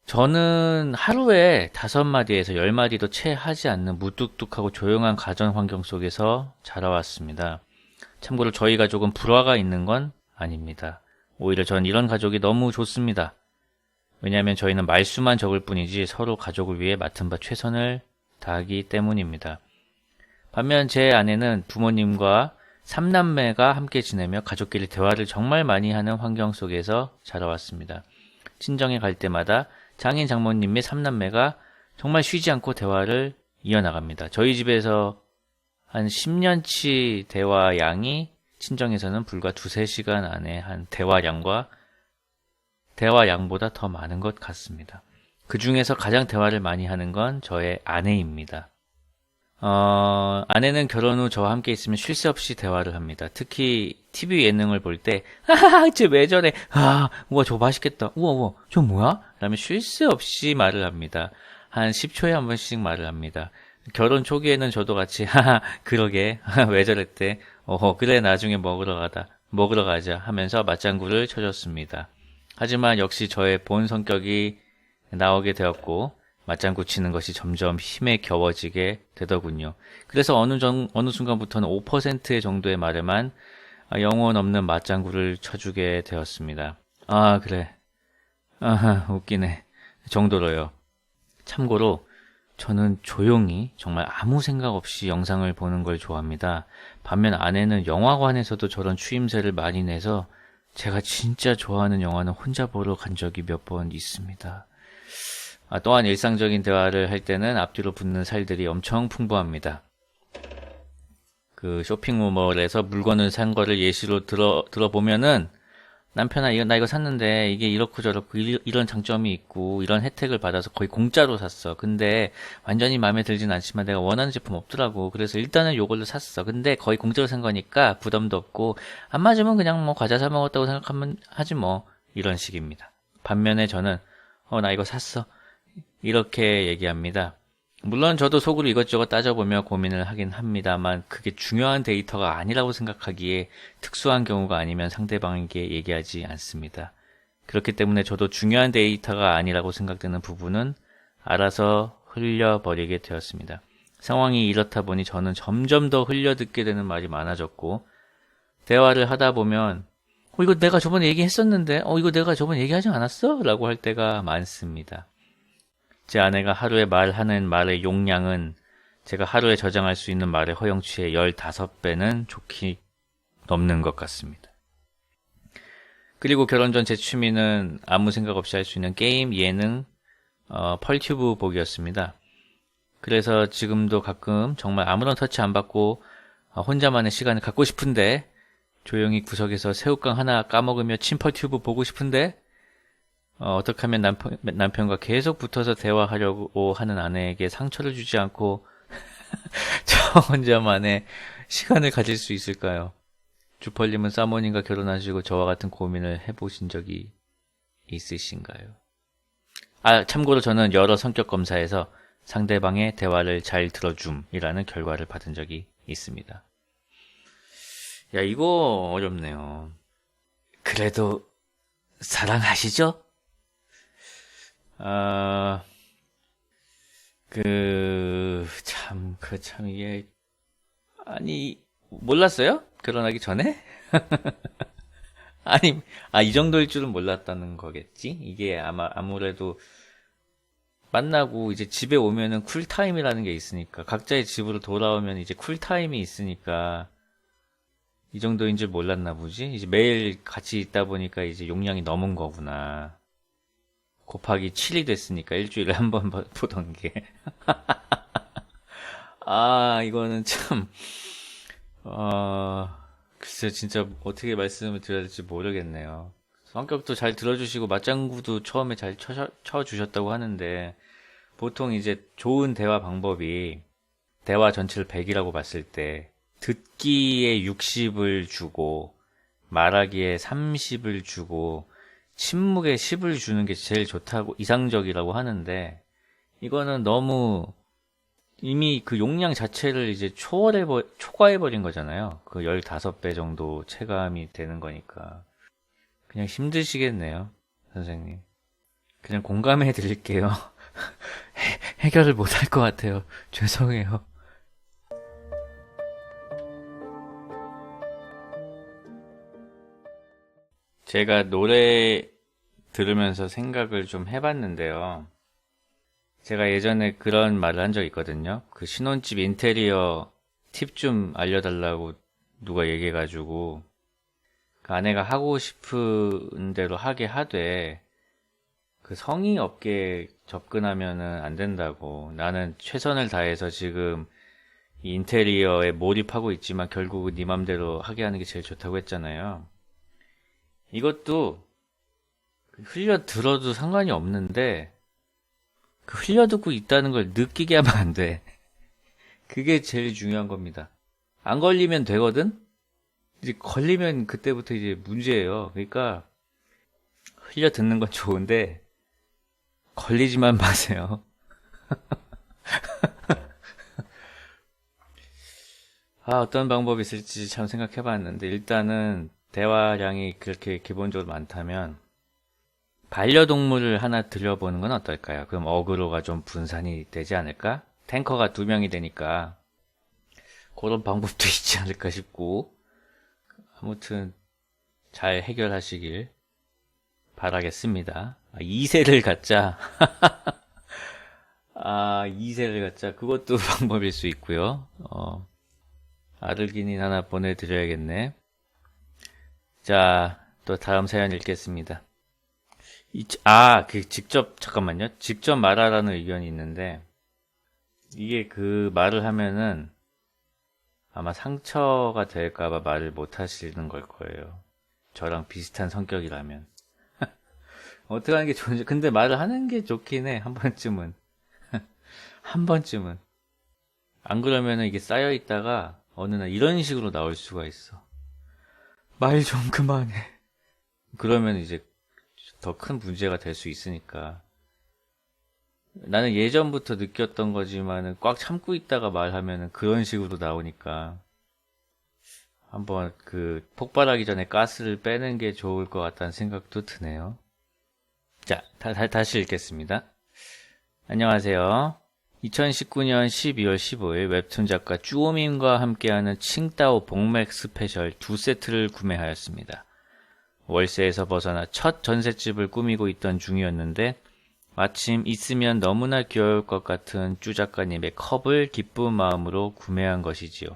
Speaker 2: 저는 하루에 5마디에서 10마디도 채 하지 않는 무뚝뚝하고 조용한 가정 환경 속에서 자라왔습니다. 참고로 저희 가족은 불화가 있는 건 아닙니다. 오히려 전 이런 가족이 너무 좋습니다. 왜냐하면 저희는 말수만 적을 뿐이지 서로 가족을 위해 맡은 바 최선을 다하기 때문입니다. 반면 제 아내는 부모님과 3남매가 함께 지내며 가족끼리 대화를 정말 많이 하는 환경 속에서 자라왔습니다. 친정에 갈 때마다 장인 장모님 및 3남매가 정말 쉬지 않고 대화를 이어나갑니다. 저희 집에서 한 10년치 대화 양이 친정에서는 불과 2-3시간 안에 한 대화 양보다 더 많은 것 같습니다. 그 중에서 가장 대화를 많이 하는 건 저의 아내입니다. 아내는 결혼 후 저와 함께 있으면 쉴 새 없이 대화를 합니다. 특히 TV 예능을 볼 때, 쟤 왜 저래? 우와, 저거 맛있겠다. 우와, 저거 뭐야? 라며 쉴 새 없이 말을 합니다. 한 10초에 한 번씩 말을 합니다. 결혼 초기에는 저도 같이, 그러게, 왜 저랬대? 그래, 나중에 먹으러 가자 하면서 맞장구를 쳐줬습니다. 하지만 역시 저의 본 성격이 나오게 되었고, 맞장구 치는 것이 점점 힘에 겨워지게 되더군요. 그래서 어느 순간부터는 5% 정도의 말에만 영혼 없는 맞장구를 쳐주게 되었습니다. 그래. 웃기네. 정도로요. 참고로 저는 조용히 정말 아무 생각 없이 영상을 보는 걸 좋아합니다. 반면 아내는 영화관에서도 저런 추임새를 많이 내서 제가 진짜 좋아하는 영화는 혼자 보러 간 적이 몇 번 있습니다. 또한 일상적인 대화를 할 때는 앞뒤로 붙는 살들이 엄청 풍부합니다. 그 쇼핑몰에서 물건을 산 거를 예시로 들어보면은 남편아, 나 이거 샀는데 이게 이렇고 저렇고 이런 장점이 있고 이런 혜택을 받아서 거의 공짜로 샀어. 근데 완전히 마음에 들진 않지만 내가 원하는 제품 없더라고. 그래서 일단은 요걸로 샀어. 근데 거의 공짜로 산 거니까 부담도 없고 안 맞으면 그냥 뭐 과자 사 먹었다고 생각하면 하지 뭐. 이런 식입니다. 반면에 저는 나 이거 샀어. 이렇게 얘기합니다. 물론 저도 속으로 이것저것 따져보며 고민을 하긴 합니다만 그게 중요한 데이터가 아니라고 생각하기에 특수한 경우가 아니면 상대방에게 얘기하지 않습니다. 그렇기 때문에 저도 중요한 데이터가 아니라고 생각되는 부분은 알아서 흘려버리게 되었습니다. 상황이 이렇다 보니 저는 점점 더 흘려듣게 되는 말이 많아졌고 대화를 하다 보면 이거 내가 저번에 얘기했었는데 이거 내가 저번에 얘기하지 않았어? 라고 할 때가 많습니다. 제 아내가 하루에 말하는 말의 용량은 제가 하루에 저장할 수 있는 말의 허용치의 15배는 좋게 넘는 것 같습니다. 그리고 결혼 전 제 취미는 아무 생각 없이 할 수 있는 게임, 예능, 펄튜브 보기였습니다. 그래서 지금도 가끔 정말 아무런 터치 안 받고 혼자만의 시간을 갖고 싶은데 조용히 구석에서 새우깡 하나 까먹으며 친펄튜브 보고 싶은데 어떻게 하면 남편과 계속 붙어서 대화하려고 하는 아내에게 상처를 주지 않고 저 혼자만의 시간을 가질 수 있을까요? 주펄님은 사모님과 결혼하시고 저와 같은 고민을 해보신 적이 있으신가요? 참고로 저는 여러 성격 검사에서 상대방의 대화를 잘 들어줌이라는 결과를 받은 적이 있습니다. 야, 이거 어렵네요. 그래도 사랑하시죠? 이게, 몰랐어요? 결혼하기 전에? 이 정도일 줄은 몰랐다는 거겠지? 이게 아무래도 만나고 이제 집에 오면은 쿨타임이라는 게 있으니까, 각자의 집으로 돌아오면 이제 쿨타임이 있으니까, 이 정도인 줄 몰랐나 보지? 이제 매일 같이 있다 보니까 이제 용량이 넘은 거구나. 곱하기 7이 됐으니까 일주일에 한 번 보던 게. 아, 이거는 참, 글쎄, 진짜 어떻게 말씀을 드려야 될지 모르겠네요. 성격도 잘 들어주시고, 맞장구도 처음에 잘 쳐주셨다고 하는데, 보통 이제 좋은 대화 방법이, 대화 전체를 100이라고 봤을 때, 듣기에 60을 주고, 말하기에 30을 주고, 침묵에 10을 주는 게 제일 좋다고, 이상적이라고 하는데, 이거는 너무, 이미 그 용량 자체를 이제 초과해버린 거잖아요. 그 15배 정도 체감이 되는 거니까. 그냥 힘드시겠네요, 선생님. 그냥 공감해 드릴게요. 해결을 못할 것 같아요. 죄송해요. 제가 노래 들으면서 생각을 좀 해봤는데요. 제가 예전에 그런 말을 한 적이 있거든요. 그 신혼집 인테리어 팁 좀 알려달라고 누가 얘기해가지고 그 아내가 하고 싶은 대로 하게 하되 그 성의 없게 접근하면은 안 된다고. 나는 최선을 다해서 지금 이 인테리어에 몰입하고 있지만 결국은 네 맘대로 하게 하는 게 제일 좋다고 했잖아요. 이것도 흘려 들어도 상관이 없는데 그 흘려듣고 있다는 걸 느끼게 하면 안 돼. 그게 제일 중요한 겁니다. 안 걸리면 되거든? 이제 걸리면 그때부터 이제 문제예요. 그러니까 흘려듣는 건 좋은데 걸리지만 마세요. 어떤 방법이 있을지 참 생각해봤는데 일단은 대화량이 그렇게 기본적으로 많다면 반려동물을 하나 들여보는 건 어떨까요? 그럼 어그로가 좀 분산이 되지 않을까? 탱커가 2명이 되니까 그런 방법도 있지 않을까 싶고 아무튼 잘 해결하시길 바라겠습니다. 2세를 갖자. 2세를 갖자. 그것도 방법일 수 있고요. 아르기닌 하나 보내드려야겠네. 자, 또 다음 사연 읽겠습니다. 잠깐만요. 직접 말하라는 의견이 있는데, 이게 그 말을 하면은 아마 상처가 될까봐 말을 못 하시는 걸 거예요. 저랑 비슷한 성격이라면. 어떻게 하는 게 좋은지, 근데 말을 하는 게 좋긴 해, 한 번쯤은. 한 번쯤은. 안 그러면은 이게 쌓여있다가 어느 날 이런 식으로 나올 수가 있어. 말 좀 그만해. 그러면 이제 더 큰 문제가 될 수 있으니까. 나는 예전부터 느꼈던 거지만은 꽉 참고 있다가 말하면은 그런 식으로 나오니까 한번 그 폭발하기 전에 가스를 빼는 게 좋을 것 같다는 생각도 드네요. 자, 다시 읽겠습니다. 안녕하세요. 2019년 12월 15일 웹툰 작가 쭈오민과 함께하는 칭따오 복맥 스페셜 2세트를 구매하였습니다. 월세에서 벗어나 첫 전셋집을 꾸미고 있던 중이었는데 마침 있으면 너무나 귀여울 것 같은 쭈 작가님의 컵을 기쁜 마음으로 구매한 것이지요.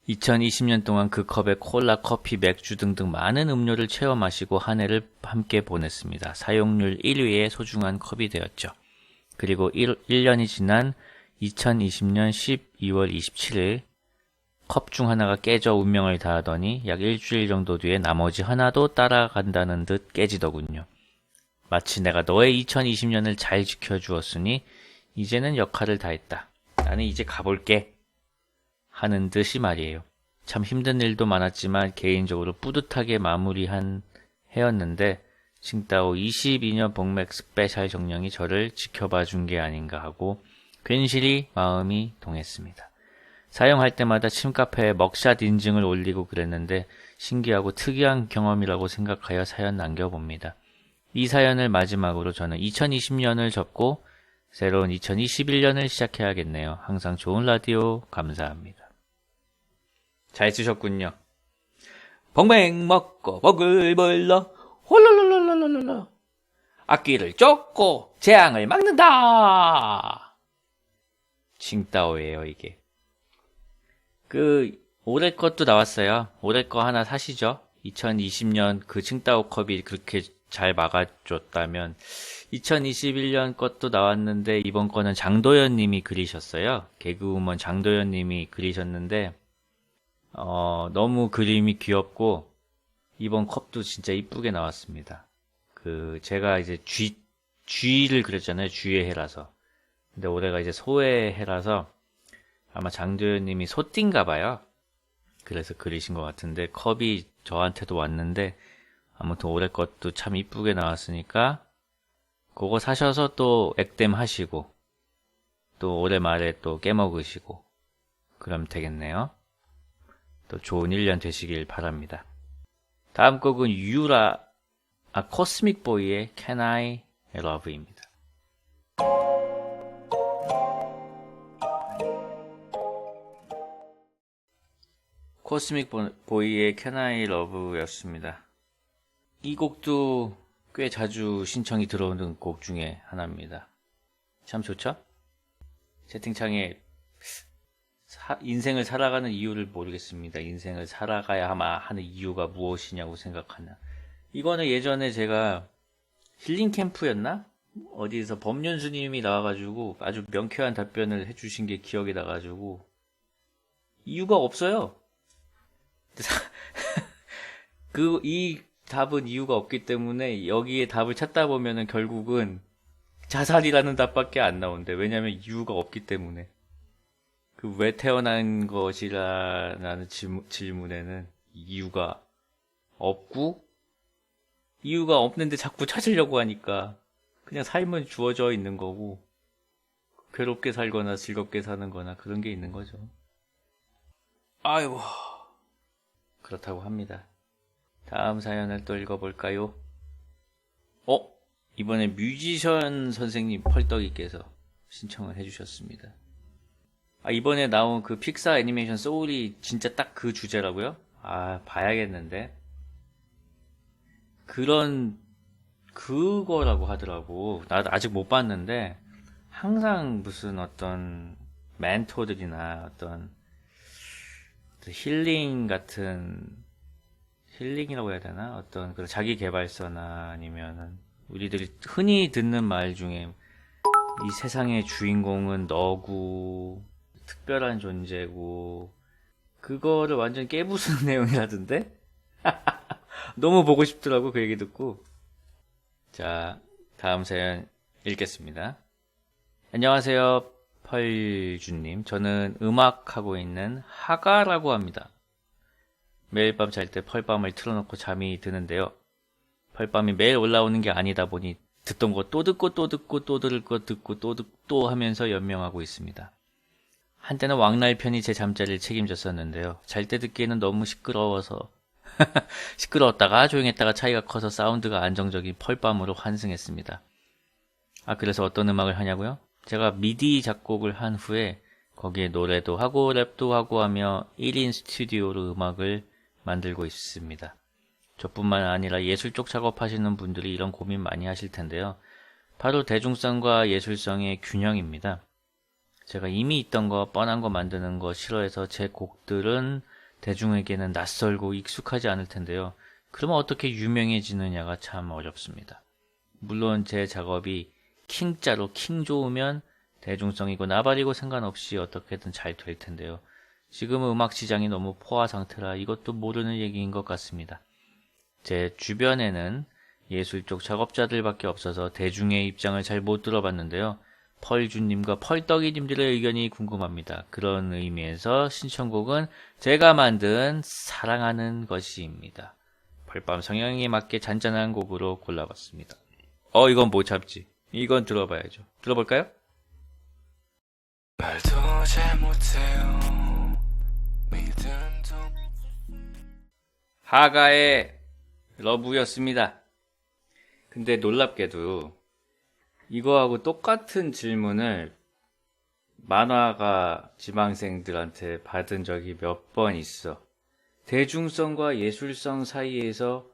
Speaker 2: 2020년 동안 그 컵에 콜라, 커피, 맥주 등등 많은 음료를 채워 마시고 한 해를 함께 보냈습니다. 사용률 1위의 소중한 컵이 되었죠. 그리고 1년이 지난 2020년 12월 27일 컵 중 하나가 깨져 운명을 다하더니 약 일주일 정도 뒤에 나머지 하나도 따라간다는 듯 깨지더군요. 마치 내가 너의 2020년을 잘 지켜주었으니 이제는 역할을 다했다. 나는 이제 가볼게. 하는 듯이 말이에요. 참 힘든 일도 많았지만 개인적으로 뿌듯하게 마무리한 해였는데 칭따오 22년 복맥 스페셜 정령이 저를 지켜봐 준 게 아닌가 하고 괜시리 마음이 동했습니다. 사용할 때마다 침카페에 먹샷 인증을 올리고 그랬는데 신기하고 특이한 경험이라고 생각하여 사연 남겨봅니다. 이 사연을 마지막으로 저는 2020년을 접고 새로운 2021년을 시작해야겠네요. 항상 좋은 라디오 감사합니다. 잘 쓰셨군요. 복맥 먹고 복을 불러 홀롤롤롤롤롤 악기를 쫓고 재앙을 막는다. 칭따오예요 이게. 올해 것도 나왔어요. 올해 거 하나 사시죠. 2020년 그 칭따오 컵이 그렇게 잘 막아줬다면 2021년 것도 나왔는데 이번 거는 장도연 님이 그리셨어요. 개그우먼 장도연 님이 그리셨는데 너무 그림이 귀엽고 이번 컵도 진짜 이쁘게 나왔습니다. 제가 이제 쥐를 그렸잖아요. 쥐의 해라서. 근데 올해가 이제 소의 해라서 아마 장도연 님이 소띠인가 봐요. 그래서 그리신 것 같은데 컵이 저한테도 왔는데 아무튼 올해 것도 참 이쁘게 나왔으니까 그거 사셔서 또 액땜 하시고 또 올해 말에 또 깨먹으시고 그럼 되겠네요. 또 좋은 1년 되시길 바랍니다. 다음 곡은 코스믹 보이의 Can I Love입니다. 코스믹 보이의 Can I Love였습니다. 이 곡도 꽤 자주 신청이 들어오는 곡 중에 하나입니다. 참 좋죠? 채팅창에 인생을 살아가는 이유를 모르겠습니다. 인생을 살아가야 하는 이유가 무엇이냐고 생각하나. 이거는 예전에 제가 힐링 캠프였나? 어디서 법륜스님이 나와가지고 아주 명쾌한 답변을 해주신 게 기억이 나가지고 이유가 없어요. 이 답은 이유가 없기 때문에 여기에 답을 찾다 보면은 결국은 자살이라는 답밖에 안 나온대. 왜냐면 이유가 없기 때문에. 왜 태어난 것이라는 질문에는 이유가 없고 이유가 없는데 자꾸 찾으려고 하니까 그냥 삶은 주어져 있는 거고 괴롭게 살거나 즐겁게 사는 거나 그런 게 있는 거죠. 아이고 그렇다고 합니다. 다음 사연을 또 읽어볼까요? 이번에 뮤지션 선생님 펄떡이께서 신청을 해주셨습니다. 이번에 나온 그 픽사 애니메이션 소울이 진짜 딱 그 주제라고요? 봐야겠는데. 그거라고 하더라고. 나도 아직 못 봤는데, 항상 무슨 어떤 멘토들이나 어떤 힐링이라고 해야 되나? 어떤 그런 자기 개발서나 아니면은 우리들이 흔히 듣는 말 중에 이 세상의 주인공은 너고 특별한 존재고 그거를 완전 깨부수는 내용이라던데? 너무 보고 싶더라고 그 얘기 듣고. 자, 다음 사연 읽겠습니다. 안녕하세요 펄주님. 저는 음악하고 있는 하가라고 합니다. 매일 밤 잘 때 펄밤을 틀어놓고 잠이 드는데요. 펄밤이 매일 올라오는 게 아니다 보니 듣던 거 또 듣고 또 듣고 또 들을 거 듣고 또 듣고 하면서 연명하고 있습니다. 한때는 왕날편이 제 잠자리를 책임졌었는데요. 잘 때 듣기에는 너무 시끄러웠다가 조용했다가 차이가 커서 사운드가 안정적인 펄밤으로 환승했습니다. 그래서 어떤 음악을 하냐고요? 제가 미디 작곡을 한 후에 거기에 노래도 하고 랩도 하고 하며 1인 스튜디오로 음악을 만들고 있습니다. 저뿐만 아니라 예술 쪽 작업하시는 분들이 이런 고민 많이 하실 텐데요. 바로 대중성과 예술성의 균형입니다. 제가 이미 있던 거 뻔한 거 만드는 거 싫어해서 제 곡들은 대중에게는 낯설고 익숙하지 않을 텐데요. 그러면 어떻게 유명해지느냐가 참 어렵습니다. 물론 제 작업이 킹자로 킹 좋으면 대중성이고 나발이고 상관없이 어떻게든 잘 될 텐데요. 지금은 음악 시장이 너무 포화 상태라 이것도 모르는 얘기인 것 같습니다. 제 주변에는 예술 쪽 작업자들밖에 없어서 대중의 입장을 잘 못 들어봤는데요. 펄주님과 펄떡이님들의 의견이 궁금합니다. 그런 의미에서 신청곡은 제가 만든 사랑하는 것이입니다. 펄밤 성향에 맞게 잔잔한 곡으로 골라봤습니다. 이건 못 참지. 이건 들어봐야죠. 들어볼까요?
Speaker 1: 말도 잘 못해요.
Speaker 2: 하가의 러브였습니다. 근데 놀랍게도 이거하고 똑같은 질문을 만화가 지망생들한테 받은 적이 몇 번 있어. 대중성과 예술성 사이에서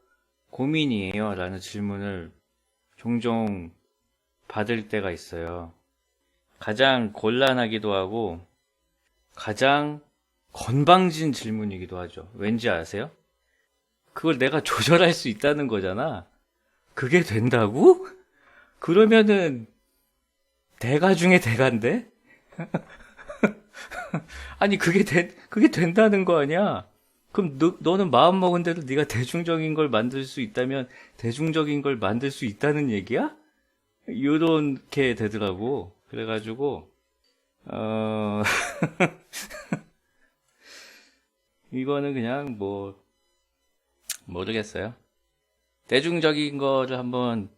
Speaker 2: 고민이에요 라는 질문을 종종 받을 때가 있어요. 가장 곤란하기도 하고 가장 건방진 질문이기도 하죠. 왠지 아세요? 그걸 내가 조절할 수 있다는 거잖아. 그게 된다고? 그러면은 대가 중에 대가인데? 아니 그게 된다는 거 아니야? 그럼 너는 마음 먹은 대로 네가 대중적인 걸 만들 수 있다면 대중적인 걸 만들 수 있다는 얘기야? 요렇게 되더라고. 그래가지고 이거는 그냥 뭐 모르겠어요. 대중적인 거를 한번,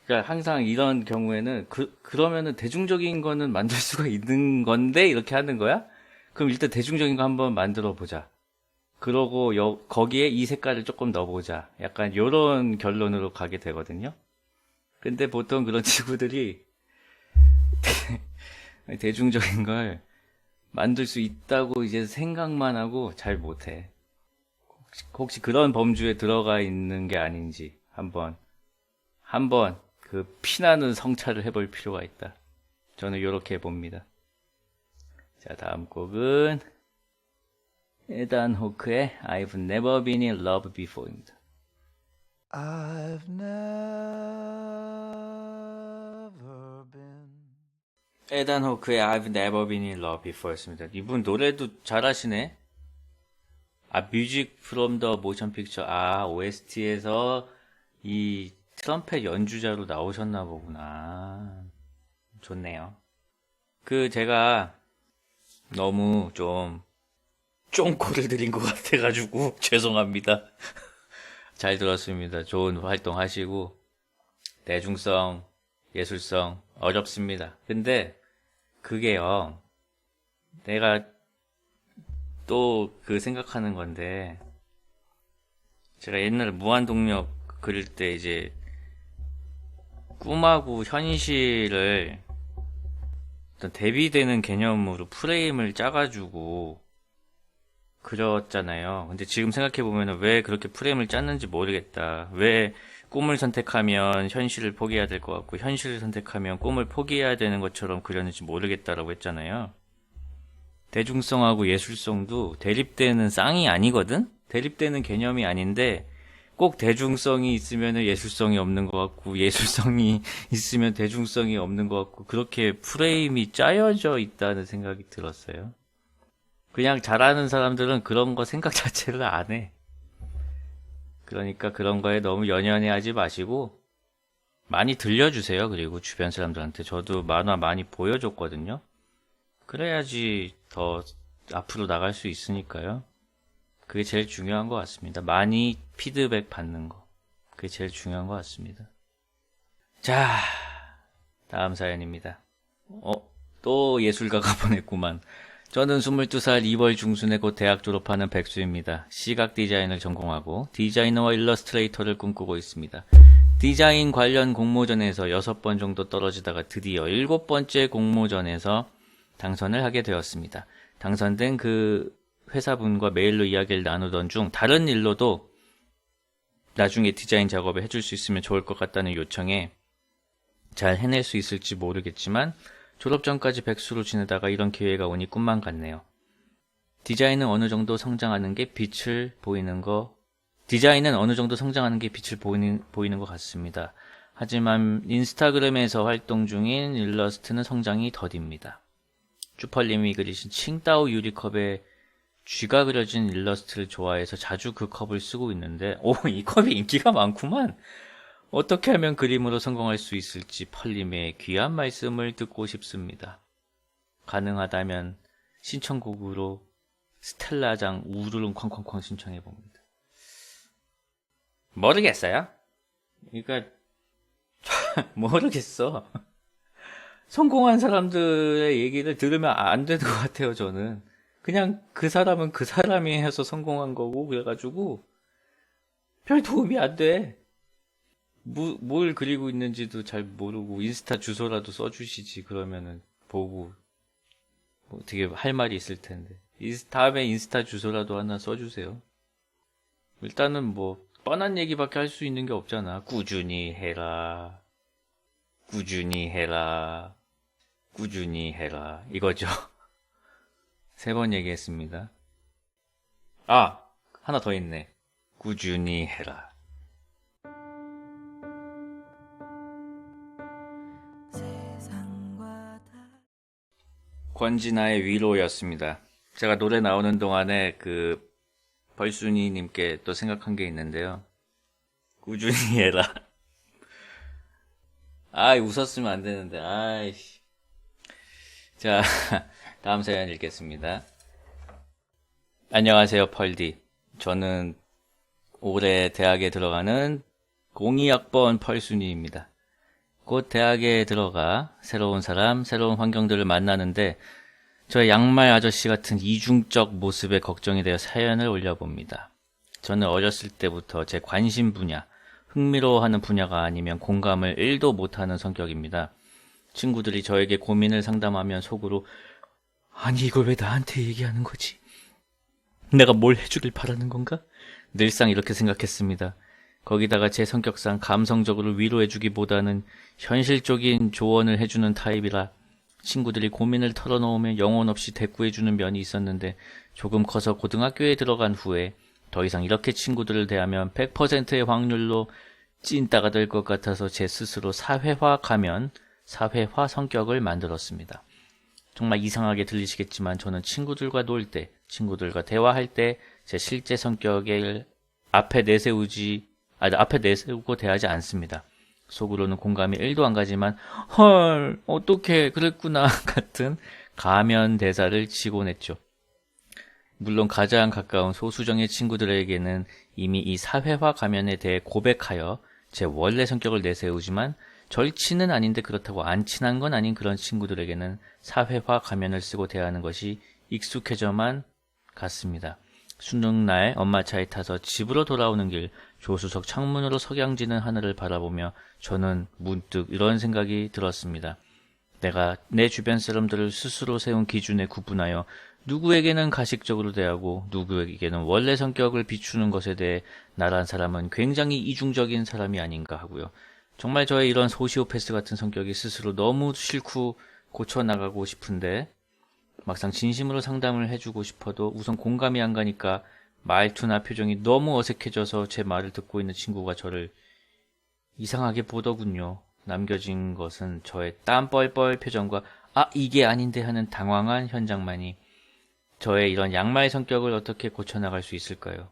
Speaker 2: 그러니까 항상 이런 경우에는 그러면은 대중적인 거는 만들 수가 있는 건데 이렇게 하는 거야? 그럼 일단 대중적인 거 한번 만들어 보자. 그러고 거기에 이 색깔을 조금 넣어보자. 약간 요런 결론으로 가게 되거든요. 근데 보통 그런 친구들이 대중적인 걸 만들 수 있다고 이제 생각만 하고 잘 못해. 혹시 그런 범주에 들어가 있는 게 아닌지 한번 그 피나는 성찰을 해볼 필요가 있다. 저는 이렇게 봅니다. 자, 다음 곡은 에단 호크의 I've never been in love before입니다.
Speaker 4: I've never been.
Speaker 2: 에단 호크의 I've never been in love before였습니다. 이분 노래도 잘하시네. 뮤직 프롬 더 모션 픽처. OST에서 이 트럼펫 연주자로 나오셨나 보구나. 좋네요. 제가 너무 좀 쫑코를 드린 것 같아가지고 죄송합니다. 잘 들었습니다. 좋은 활동 하시고 대중성, 예술성 어렵습니다. 근데 그게요, 내가 또 생각하는 건데, 제가 옛날에 무한동력 그릴 때 이제 꿈하고 현실을 어떤 대비되는 개념으로 프레임을 짜가지고 그렸잖아요. 근데 지금 생각해보면 왜 그렇게 프레임을 짰는지 모르겠다. 왜 꿈을 선택하면 현실을 포기해야 될 것 같고 현실을 선택하면 꿈을 포기해야 되는 것처럼 그렸는지 모르겠다라고 했잖아요. 대중성하고 예술성도 대립되는 쌍이 아니거든? 대립되는 개념이 아닌데 꼭 대중성이 있으면 예술성이 없는 것 같고 예술성이 있으면 대중성이 없는 것 같고 그렇게 프레임이 짜여져 있다는 생각이 들었어요. 그냥 잘하는 사람들은 그런 거 생각 자체를 안 해. 그러니까 그런 거에 너무 연연해하지 마시고 많이 들려주세요. 그리고 주변 사람들한테. 저도 만화 많이 보여줬거든요. 그래야지 더 앞으로 나갈 수 있으니까요. 그게 제일 중요한 것 같습니다. 많이 피드백 받는 거. 그게 제일 중요한 것 같습니다. 자, 다음 사연입니다. 또 예술가가 보냈구만. 저는 22살 2월 중순에 곧 대학 졸업하는 백수입니다. 시각 디자인을 전공하고 디자이너와 일러스트레이터를 꿈꾸고 있습니다. 디자인 관련 공모전에서 6번 정도 떨어지다가 드디어 7번째 공모전에서 당선을 하게 되었습니다. 당선된 그 회사분과 메일로 이야기를 나누던 중 다른 일로도 나중에 디자인 작업을 해줄 수 있으면 좋을 것 같다는 요청에 잘 해낼 수 있을지 모르겠지만 졸업 전까지 백수로 지내다가 이런 기회가 오니 꿈만 같네요. 디자인은 어느 정도 성장하는 게 빛을 보이는 것 같습니다. 하지만 인스타그램에서 활동 중인 일러스트는 성장이 더딥니다. 쭈펄님이 그리신 칭따오 유리컵에 쥐가 그려진 일러스트를 좋아해서 자주 그 컵을 쓰고 있는데 이 컵이 인기가 많구만. 어떻게 하면 그림으로 성공할 수 있을지 펄님의 귀한 말씀을 듣고 싶습니다. 가능하다면 신청곡으로 스텔라장 우르릉 쾅쾅쾅 신청해봅니다. 모르겠어요? 그러니까 모르겠어. 성공한 사람들의 얘기를 들으면 안 되는 것 같아요. 저는 그냥 그 사람은 그 사람이 해서 성공한 거고 그래가지고 별 도움이 안 돼. 뭘 그리고 있는지도 잘 모르고 인스타 주소라도 써주시지. 그러면은 보고 뭐 되게 할 말이 있을 텐데. 다음에 인스타 주소라도 하나 써주세요. 일단은 뭐 뻔한 얘기밖에 할 수 있는 게 없잖아. 꾸준히 해라. 꾸준히 해라. 꾸준히 해라. 이거죠. 3번 얘기했습니다. 하나 더 있네. 꾸준히 해라. 권진아의 위로였습니다. 제가 노래 나오는 동안에 그 벌순이님께 또 생각한 게 있는데요. 꾸준히 해라. 웃었으면 안 되는데, 아이씨. 자, 다음 사연 읽겠습니다. 안녕하세요, 펄디. 저는 올해 대학에 들어가는 02학번 펄순이입니다. 곧 대학에 들어가 새로운 사람, 새로운 환경들을 만나는데 저의 양말 아저씨 같은 이중적 모습에 걱정이 되어 사연을 올려봅니다. 저는 어렸을 때부터 제 관심 분야, 흥미로워하는 분야가 아니면 공감을 1도 못하는 성격입니다. 친구들이 저에게 고민을 상담하면 속으로 아니 이걸 왜 나한테 얘기하는 거지? 내가 뭘 해주길 바라는 건가? 늘상 이렇게 생각했습니다. 거기다가 제 성격상 감성적으로 위로해주기보다는 현실적인 조언을 해주는 타입이라 친구들이 고민을 털어놓으면 영혼 없이 대꾸해주는 면이 있었는데 조금 커서 고등학교에 들어간 후에 더 이상 이렇게 친구들을 대하면 100%의 확률로 찐따가 될 것 같아서 제 스스로 사회화 성격을 만들었습니다. 정말 이상하게 들리시겠지만 저는 친구들과 놀 때, 친구들과 대화할 때 제 실제 성격을 앞에 내세우고 대하지 않습니다. 속으로는 공감이 1도 안 가지만 헐 어떡해 그랬구나 같은 가면 대사를 치곤 했죠. 물론 가장 가까운 소수정의 친구들에게는 이미 이 사회화 가면에 대해 고백하여 제 원래 성격을 내세우지만 절친은 아닌데 그렇다고 안 친한 건 아닌 그런 친구들에게는 사회화 가면을 쓰고 대하는 것이 익숙해져만 갔습니다. 수능날 엄마 차에 타서 집으로 돌아오는 길 조수석 창문으로 석양지는 하늘을 바라보며 저는 문득 이런 생각이 들었습니다. 내가 내 주변 사람들을 스스로 세운 기준에 구분하여 누구에게는 가식적으로 대하고 누구에게는 원래 성격을 비추는 것에 대해 나란 사람은 굉장히 이중적인 사람이 아닌가 하고요. 정말 저의 이런 소시오패스 같은 성격이 스스로 너무 싫고 고쳐나가고 싶은데 막상 진심으로 상담을 해주고 싶어도 우선 공감이 안 가니까 말투나 표정이 너무 어색해져서 제 말을 듣고 있는 친구가 저를 이상하게 보더군요. 남겨진 것은 저의 땀 뻘뻘 표정과 이게 아닌데 하는 당황한 현장만이 저의 이런 양말 성격을 어떻게 고쳐나갈 수 있을까요?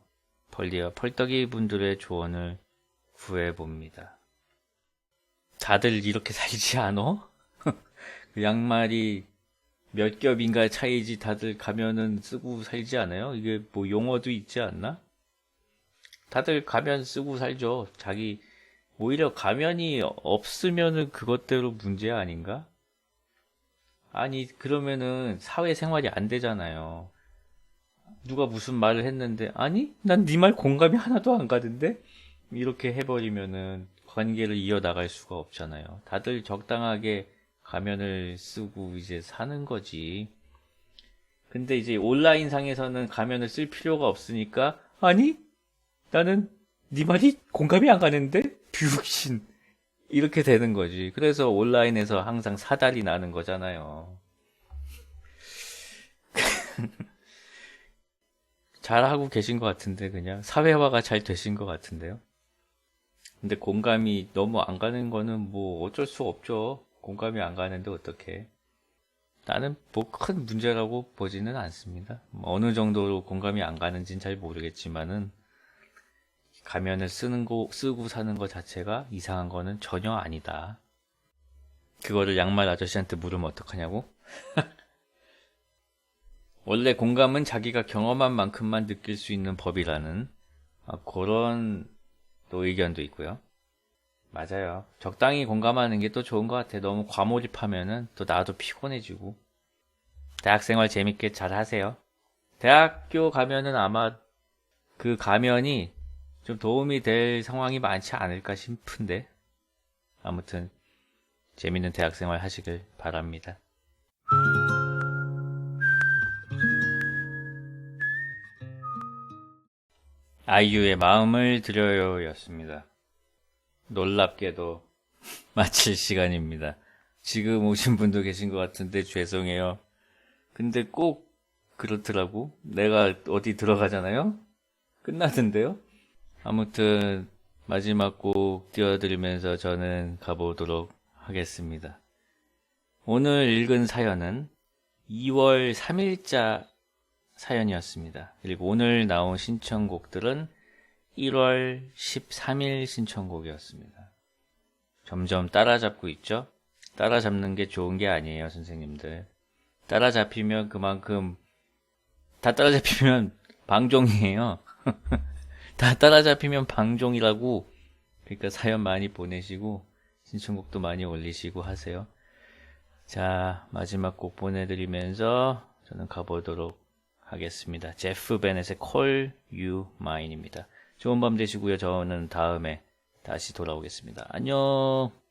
Speaker 2: 펄디와 펄떡이 분들의 조언을 구해봅니다. 다들 이렇게 살지 않어? 그 양말이 몇 겹인가 차이지 다들 가면은 쓰고 살지 않아요? 이게 뭐 용어도 있지 않나? 다들 가면 쓰고 살죠. 오히려 가면이 없으면은 그것대로 문제 아닌가? 아니, 그러면은 사회생활이 안 되잖아요. 누가 무슨 말을 했는데, 아니? 난 네 말 공감이 하나도 안 가던데? 이렇게 해버리면은 관계를 이어나갈 수가 없잖아요. 다들 적당하게 가면을 쓰고 이제 사는 거지. 근데 이제 온라인상에서는 가면을 쓸 필요가 없으니까 아니? 나는 네 말이 공감이 안 가는데? 뷰신 이렇게 되는 거지. 그래서 온라인에서 항상 사달이 나는 거잖아요. 잘하고 계신 것 같은데 그냥 사회화가 잘 되신 것 같은데요. 근데 공감이 너무 안 가는 거는 뭐 어쩔 수 없죠. 공감이 안 가는데 어떡해. 나는 뭐 큰 문제라고 보지는 않습니다. 어느 정도로 공감이 안 가는지는 잘 모르겠지만은 가면을 쓰고 사는 것 자체가 이상한 거는 전혀 아니다. 그거를 양말 아저씨한테 물으면 어떡하냐고? 원래 공감은 자기가 경험한 만큼만 느낄 수 있는 법이라는 그런 또 의견도 있고요. 맞아요. 적당히 공감하는 게 또 좋은 것 같아. 너무 과몰입하면은 또 나도 피곤해지고. 대학생활 재밌게 잘 하세요. 대학교 가면은 아마 그 가면이 좀 도움이 될 상황이 많지 않을까 싶은데. 아무튼 재밌는 대학생활 하시길 바랍니다. 아이유의 마음을 드려요 였습니다. 놀랍게도 마칠 시간입니다. 지금 오신 분도 계신 것 같은데 죄송해요. 근데 꼭 그렇더라고. 내가 어디 들어가잖아요? 끝나던데요? 아무튼 마지막 곡 띄워드리면서 저는 가보도록 하겠습니다. 오늘 읽은 사연은 2월 3일자 사연이었습니다. 그리고 오늘 나온 신청곡들은 1월 13일 신청곡이었습니다. 점점 따라잡고 있죠? 따라잡는 게 좋은 게 아니에요, 선생님들. 따라잡히면 그만큼, 다 따라잡히면 방종이에요. 다 따라잡히면 방종이라고. 그러니까 사연 많이 보내시고, 신청곡도 많이 올리시고 하세요. 자, 마지막 곡 보내드리면서 저는 가보도록 하겠습니다. 제프 베넷의 Call You Mine입니다. 좋은 밤 되시고요. 저는 다음에 다시 돌아오겠습니다. 안녕.